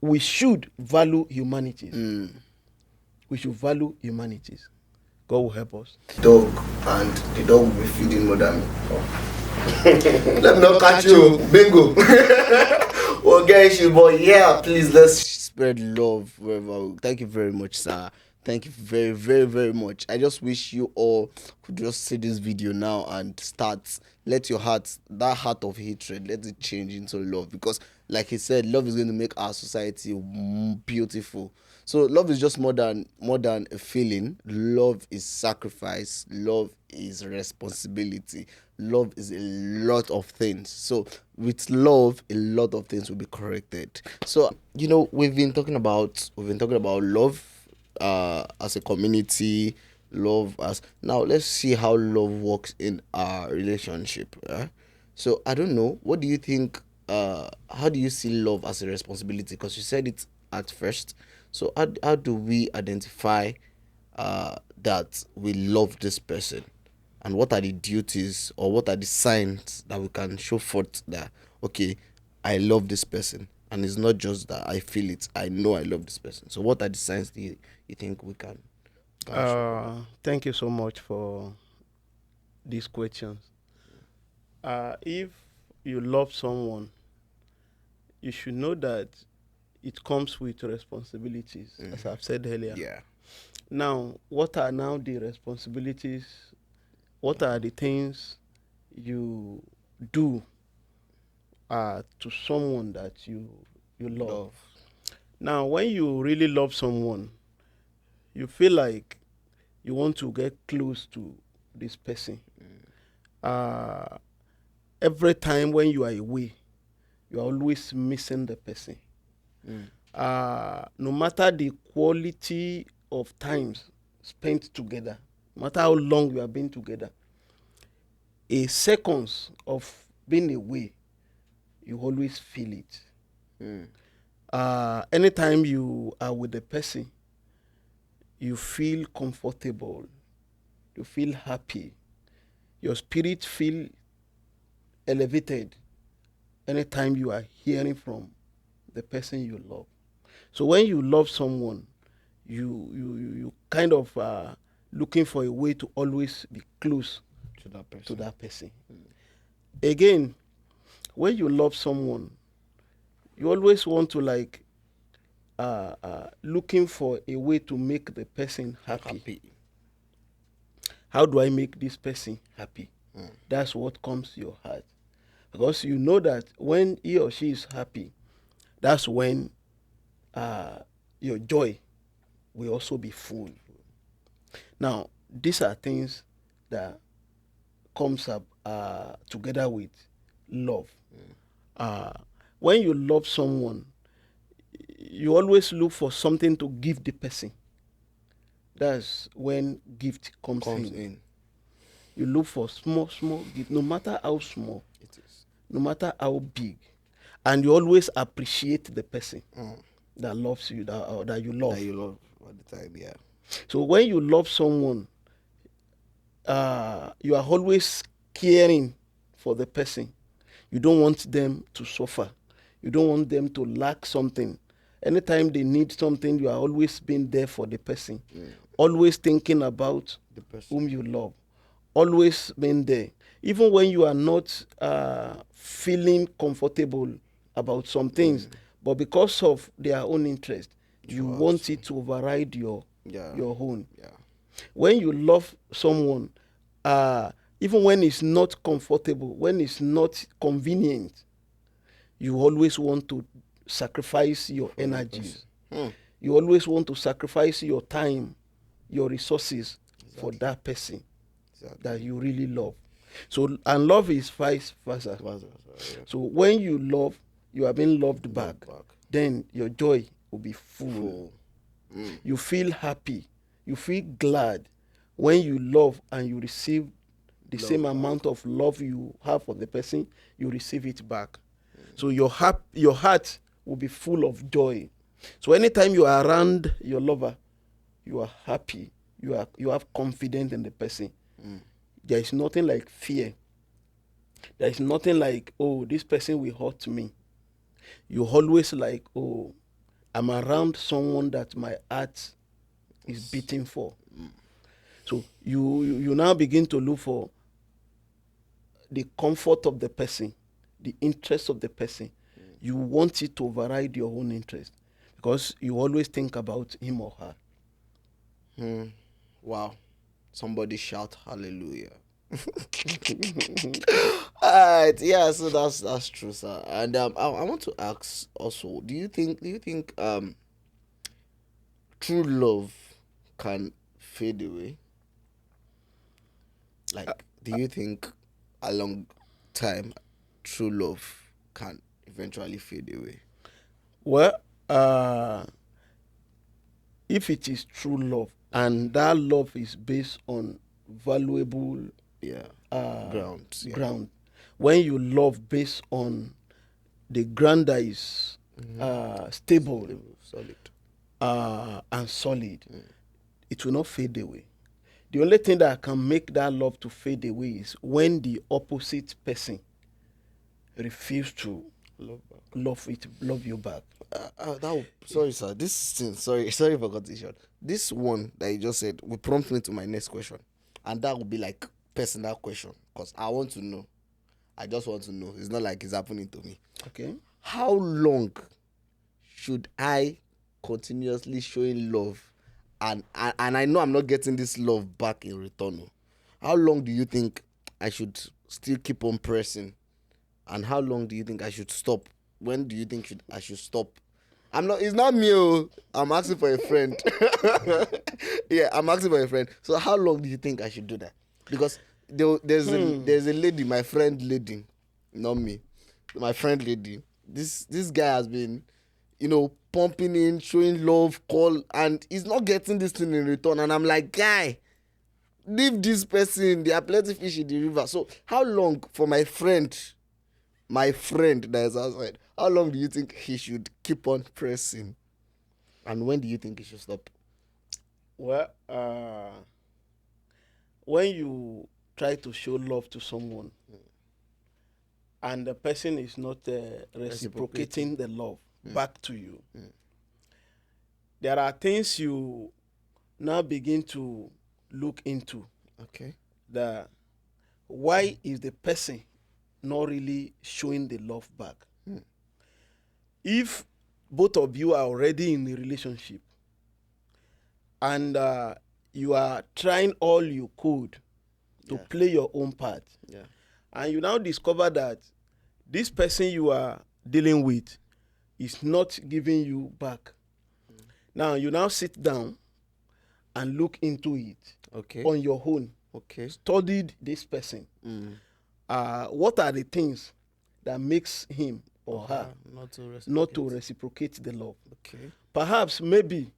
We should value humanities. We should value humanities. God will help us. Dog, and the dog will be feeding more than me. Let me not catch you. Bingo. Well, guys, but yeah, please let's spread love wherever. Thank you very much, sir. Thank you very, very, very much. I just wish you all could just see this video now and start. Let your heart, that heart of hatred, let it change into love. Because, like he said, love is going to make our society beautiful. So love is just more than a feeling. Love is sacrifice. Love is responsibility. Love is a lot of things. So with love, a lot of things will be corrected. So we've been talking about love as a community, love as now. Let's see how love works in our relationship. So I don't know. What do you think? How do you see love as a responsibility? Because you said it at first. So how do we identify that we love this person, and what are the duties or what are the signs that we can show forth that okay, I love this person, and it's not just that I feel it, I know I love this person. So what are the signs that you think we can show? Thank you so much for these questions. If you love someone, you should know that it comes with responsibilities, as I've said earlier. Yeah. Now, what are now the responsibilities? What are the things you do to someone that you love? Now, when you really love someone, you feel like you want to get close to this person. Uh, every time when you are away, you are always missing the person. No matter the quality of times spent together, no matter how long you have been together, a seconds of being away, you always feel it. Anytime you are with the person, you feel comfortable, you feel happy, your spirit feel elevated anytime you are hearing from the person you love. So when you love someone, you kind of looking for a way to always be close To that person. to that person. Again, when you love someone, you always want to like looking for a way to make the person happy. How do I make this person happy? That's what comes to your heart. Because you know that when he or she is happy, that's when your joy will also be full. Now, these are things that comes up together with love. Uh, when you love someone, you always look for something to give the person. That's when gift comes in. You look for small, small gift, no matter how small, It is. no matter how big, and you always appreciate the person that loves you, that you love. That you love all the time, yeah. So when you love someone, you are always caring for the person. You don't want them to suffer. You don't want them to lack something. Anytime they need something, you are always being there for the person. Always thinking about The person. whom you love. Always being there. Even when you are not feeling comfortable about some things, but because of their own interest, you want it to override your own. Yeah. When you love someone, even when it's not comfortable, when it's not convenient, you always want to sacrifice your energies. You always want to sacrifice your time, your resources for that person that you really love. So, and love is vice versa. So when you love, you are being loved back. Then your joy will be full. You feel happy. You feel glad when you love and you receive the same amount of love you have for the person, you receive it back. So your heart will be full of joy. So anytime you are around your lover, you are happy. You have confidence in the person. There is nothing like fear. There is nothing like, oh, this person will hurt me. You always like, oh, I'm around someone that my heart is beating for. So you now begin to look for the comfort of the person, the interest of the person. You want it to override your own interest because you always think about him or her. Wow. Somebody shout hallelujah. Alright, yeah, so that's true, sir. And I want to ask also, do you think true love can fade away? Like, do you think along time true love can eventually fade away? Well, if it is true love and that love is based on valuable Yeah. uh, Grounds, yeah. ground, when you love based on the ground that is stable Solid. and solid, it will not fade away. The only thing that can make that love to fade away is when the opposite person refuse to love you back. Sorry, sir. This thing, sorry for cutting short. This one that you just said will prompt me to my next question, and that will be like personal question, because I want to know. I just want to know. It's not like it's happening to me. Okay. How long should I continuously showing love, and I know I'm not getting this love back in return? How long do you think I should still keep on pressing, and how long do you think I should stop? When do you think I should stop? I'm not. It's not me. Oh, I'm asking for a friend. Yeah, I'm asking for a friend. So how long do you think I should do that? Because there's a lady, my friend lady, not me, my friend lady. This guy has been, pumping in, showing love, call, and he's not getting this thing in return. And I'm like, guy, leave this person. There are plenty of fish in the river. So how long for my friend that is outside, how long do you think he should keep on pressing? And when do you think he should stop? Well, when you try to show love to someone and the person is not reciprocating the love back to you, there are things you now begin to look into. Okay. That why is the person not really showing the love back? If both of you are already in a relationship and you are trying all you could to play your own part, and you now discover that this person you are dealing with is not giving you back, now you now sit down and look into it on your own. Studied this person. What are the things that makes him or her not to reciprocate the love? Perhaps maybe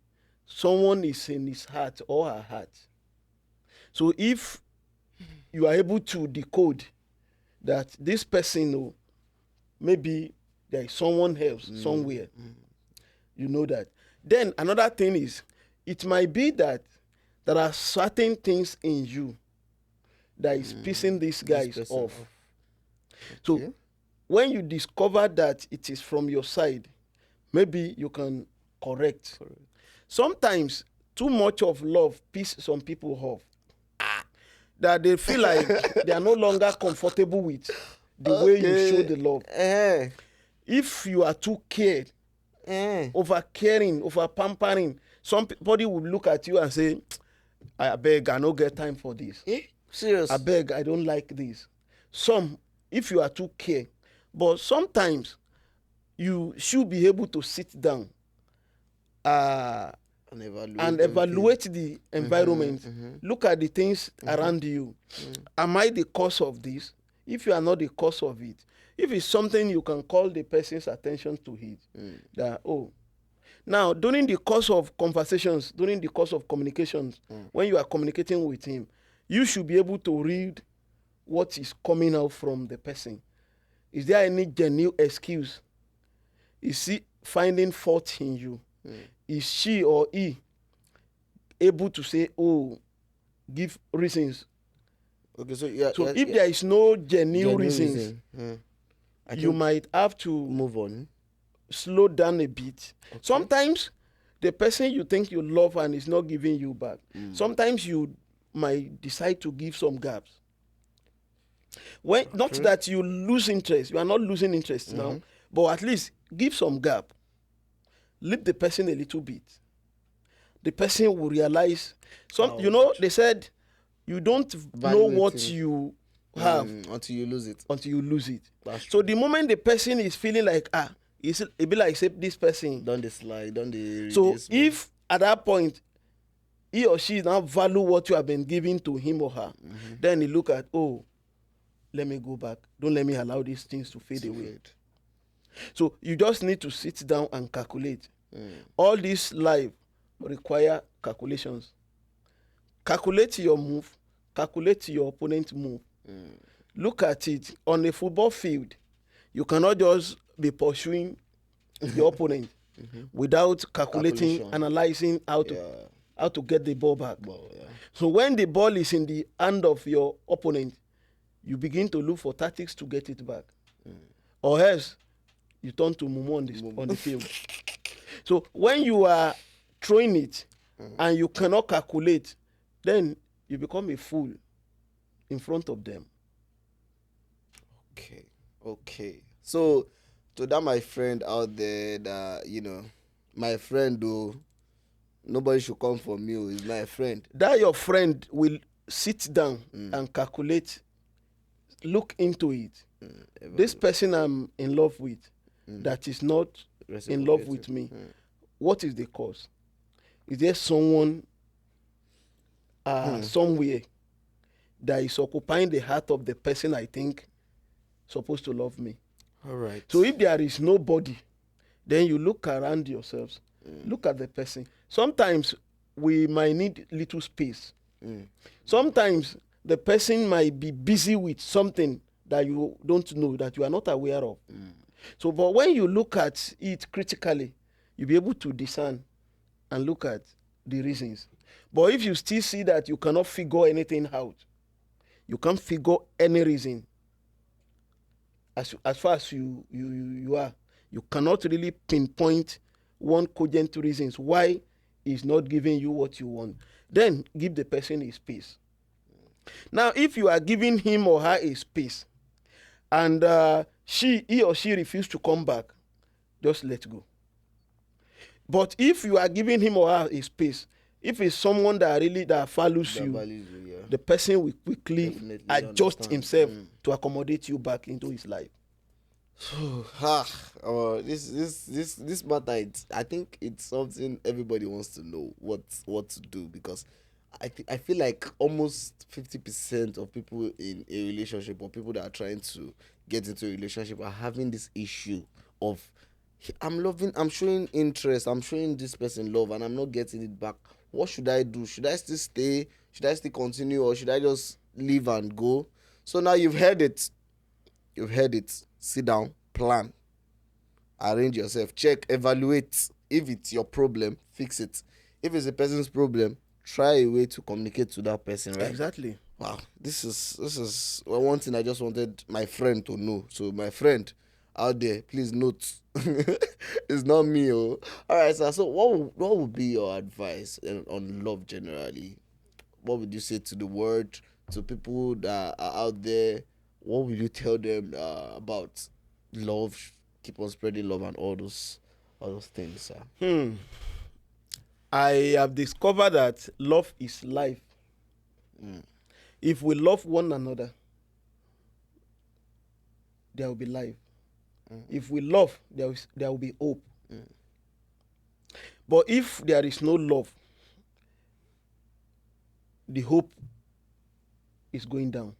someone is in his heart or her heart. So if you are able to decode that this person, maybe there is someone else somewhere, you know that. Then another thing is, it might be that there are certain things in you that is pissing these guys off. So when you discover that it is from your side, maybe you can correct. Sometimes too much of love pisses some people off, that they feel like they are no longer comfortable with the way you show the love. If you are too cared, over caring, over pampering, somebody would look at you and say, I beg, I no get time for this. Serious? I beg, I don't like this. Some, if you are too care, but sometimes you should be able to sit down and evaluate the environment. Look at the things around you. Am I the cause of this? If you are not the cause of it, if it's something you can call the person's attention to it, that, now during the course of conversations, during the course of communications, when you are communicating with him, you should be able to read what is coming out from the person. Is there any genuine excuse? Is he finding fault in you? Is she or he able to say, give reasons? So if there is no genuine reasons, you might have to move on, slow down a bit. Sometimes the person you think you love and is not giving you back, sometimes you might decide to give some gaps. Not that you lose interest, you are not losing interest now, but at least give some gap. Leave the person a little bit. the person will realize Ouch. they said you don't know Value what it you have until you lose it. until you lose it. That's So true. the moment the person is feeling like it be like say this person. Don't they slide? Don't they So reduce? if at that point he or she now value what you have been giving to him or her, then he look at, oh, let me go back. Don't let me allow these things to fade away. So you just need to sit down and calculate. All this life require calculations. Calculate your move, calculate your opponent's move. Look at it on a football field. You cannot just be pursuing your opponent without calculating, Calculation. analyzing how to get the ball back. Yeah. So when the ball is in the hand of your opponent, you begin to look for tactics to get it back. Or else you turn to mumu on the field. So when you are throwing it and you cannot calculate, then you become a fool in front of them. Okay. So to that my friend out there that my friend though, nobody should come for me. He's my friend. That your friend will sit down and calculate, look into it. This person I'm in love with that is not in love with me, what is the cause? Is there someone somewhere that is occupying the heart of the person I think supposed to love me? All right. So if there is nobody, then you look around yourselves, look at the person. Sometimes we might need little space. Sometimes the person might be busy with something that you don't know, that you are not aware of. So, but when you look at it critically, you'll be able to discern and look at the reasons. But if you still see that you cannot figure anything out, you can't figure any reason, as far as you are, you cannot really pinpoint one cogent reasons why he's not giving you what you want, then give the person a space. Now, if you are giving him or her a space and he or she refuse to come back, just let go. But if you are giving him or her a space, if it's someone that values you, the person will quickly Definitely adjust understand. himself to accommodate you back into his life. This matter, I think it's something everybody wants to know what to do, because I feel like almost 50% of people in a relationship, or people that are trying to get into a relationship, are having this issue of, I'm showing interest, I'm showing this person love, and I'm not getting it back. What should I do? Should I still stay? Should I still continue, or should I just leave and go? So now you've heard it. Sit down, plan, arrange yourself, check, evaluate. If it's your problem, fix it. If it's a person's problem, try a way to communicate to that person, right? Exactly. Wow, this is one thing I just wanted my friend to know. So my friend out there, please note, it's not me. All right, sir. So what would be your advice on love generally? What would you say to the world, to people that are out there? What would you tell them about love? Keep on spreading love and all those things, sir. I have discovered that love is life. If we love one another, there will be life. If we love, there will be hope. But if there is no love, the hope is going down.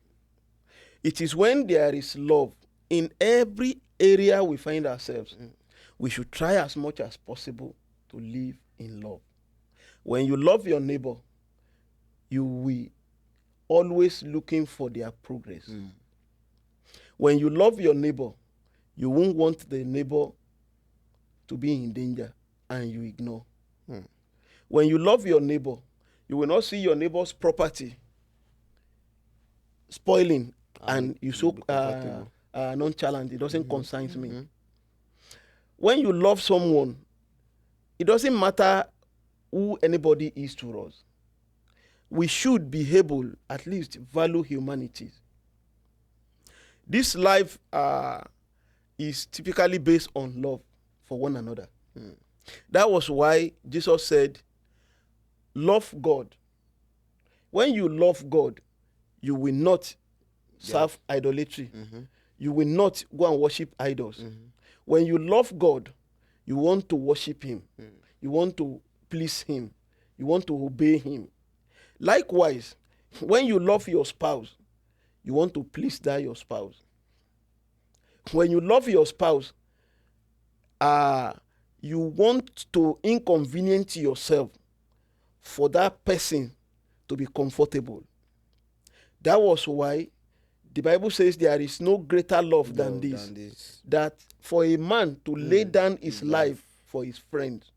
It is when there is love in every area we find ourselves, we should try as much as possible to live in love. When you love your neighbor, you will always looking for their progress. When you love your neighbor, you won't want the neighbor to be in danger, and you ignore. When you love your neighbor, you will not see your neighbor's property spoiling, and you so nonchalant. It doesn't concern me. When you love someone, it doesn't matter who anybody is to us. We should be able, at least, value humanity. This life is typically based on love for one another. That was why Jesus said, love God. When you love God, you will not serve idolatry. You will not go and worship idols. When you love God, you want to worship Him. You want to please Him. You want to obey Him. Likewise, when you love your spouse, you want to please that your spouse. When you love your spouse, you want to inconvenience yourself for that person to be comfortable. That was why the Bible says there is no greater love than this, that for a man to lay down his life for his friends.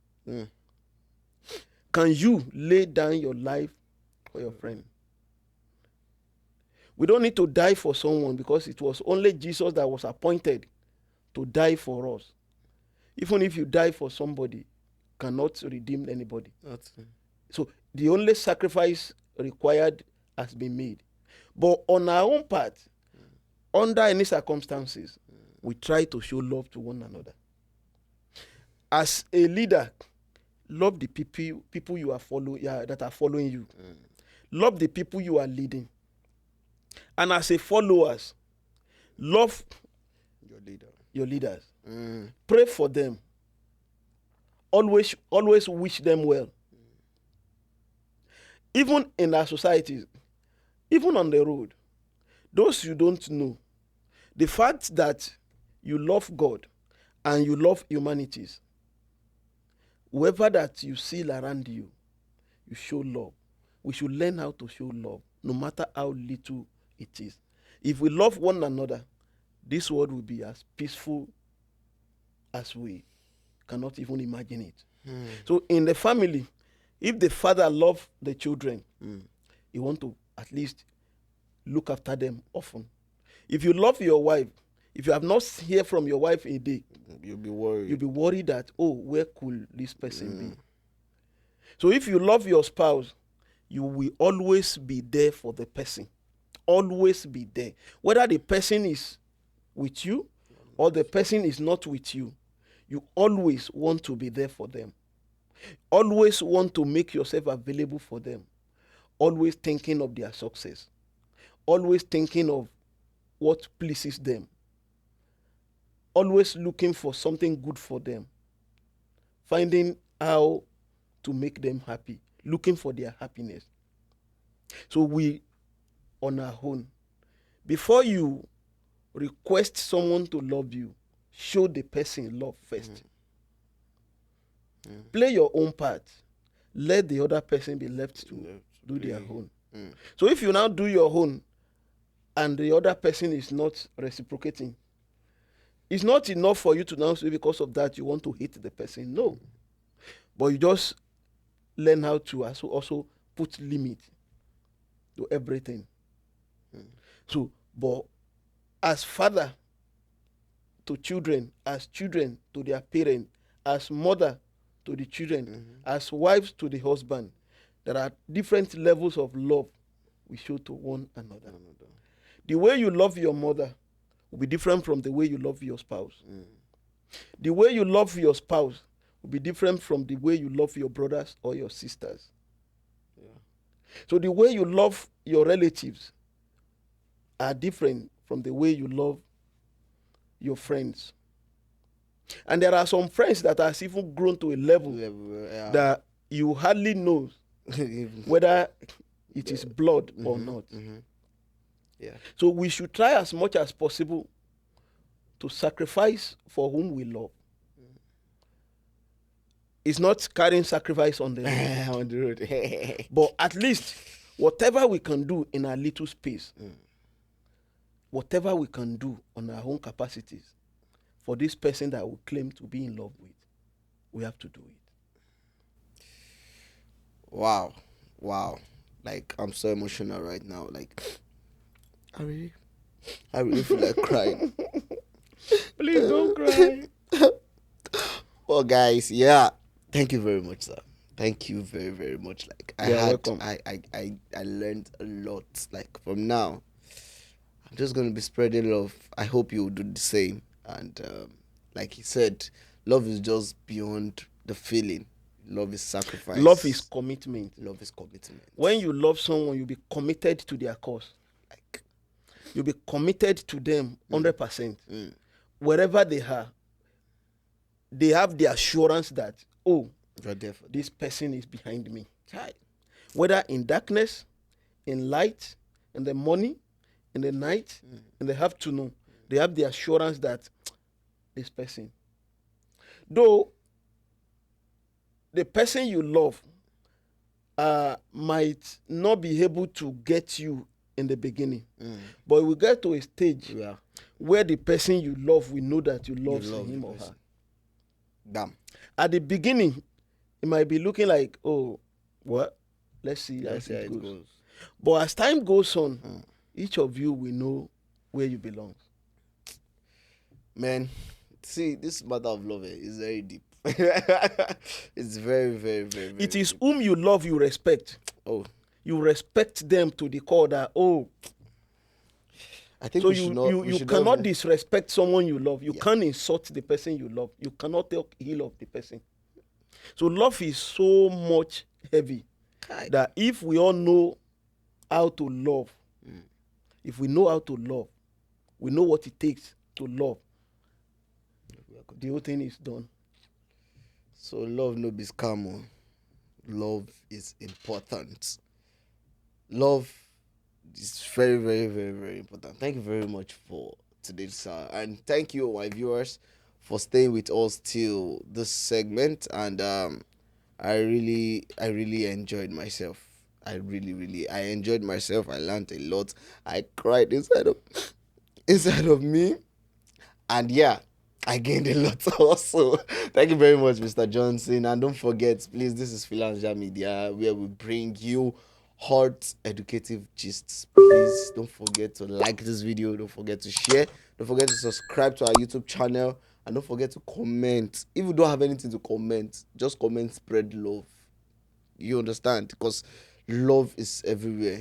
Can you lay down your life for your friend? We don't need to die for someone, because it was only Jesus that was appointed to die for us. Even if you die for somebody, cannot redeem anybody. So the only sacrifice required has been made. But on our own part, under any circumstances, we try to show love to one another. As a leader, love the people you are following, that are following you. Love the people you are leading. And as a followers, love your leaders. Pray for them. Always wish them well. Even in our societies, even on the road, those you don't know, the fact that you love God and you love humanities, whoever that you see around you, you show love. We should learn how to show love, no matter how little it is. If we love one another, this world will be as peaceful as we cannot even imagine it. So in the family, if the father loves the children, you want to at least look after them often. If you love your wife, if you have not heard from your wife a day, you'll be worried. You'll be worried that, oh, where could this person be? So if you love your spouse, you will always be there for the person. Always be there. Whether the person is with you or the person is not with you, you always want to be there for them. Always want to make yourself available for them. Always thinking of their success. Always thinking of what pleases them. Always looking for something good for them. Finding how to make them happy. Looking for their happiness. So we, on our own, before you request someone to love you, show the person love first. Play your own part. Let the other person be left to do their own. So if you now do your own and the other person is not reciprocating, it's not enough for you to now say because of that you want to hate the person. No. But you just learn how to also put limit to everything. So, but as father to children, as children to their parents, as mother to the children, as wives to the husband, there are different levels of love we show to one another. The way you love your mother will be different from the way you love your spouse. The way you love your spouse will be different from the way you love your brothers or your sisters. So the way you love your relatives are different from the way you love your friends. And there are some friends that has even grown to a level that you hardly know whether it is blood or not. So we should try as much as possible to sacrifice for whom we love. It's not carrying sacrifice on the road. On the road. But at least whatever we can do in our little space, whatever we can do on our own capacities for this person that we claim to be in love with, we have to do it. Wow. Like, I'm so emotional right now. Like, I really feel like crying. Please don't cry. Well, guys, yeah. Thank you very much, sir. Thank you very, very much. Like, welcome. I learned a lot. Like, from now, I'm just gonna be spreading love. I hope you will do the same. And like he said, love is just beyond the feeling. Love is Love is sacrifice. commitment. Love is commitment. When you love someone, you'll be committed to their cause. Like, You'll be committed to them 100%. Wherever they are, they have the assurance that, oh, you're there for this person is behind me. them. Whether in darkness, in light, in the morning, in the night, in the afternoon, they have the assurance that this person. Though the person you love might not be able to get you in the beginning, but we get to a stage Yeah. where the person you love will know that you love love him the or person. her. Damn. At the beginning, it might be looking like, oh, what? Let's see how Let's see how it it goes. goes. But as time goes on, each of you will know where you belong. Man, see, this matter of love is very deep. It's very, very, very, very It is deep. whom you love, you respect. Oh, You respect them to the core that, oh, I think so we should not. We you should cannot not. disrespect someone you love. You Yeah. can't insult the person you love. You cannot talk ill of the person. So love is so much heavy that if we all know how to love, if we know how to love, we know what it takes to love, the whole thing is done. So love no be scam. Oh. Love is important. Love is very, very, very, very important. Thank you very much for today's and thank you, my viewers, for staying with us till this segment. And I really enjoyed myself. I enjoyed myself. I learned a lot. I cried inside of me. And yeah, I gained a lot also. Thank you very much, Mr. Johnson. And don't forget, please, this is Philancia Media, where we bring you hot, educative gists. Please don't forget to like this video. Don't forget to share. Don't forget to subscribe to our YouTube channel. And don't forget to comment. If you don't have anything to comment, just comment, spread love. You understand? Because love is everywhere.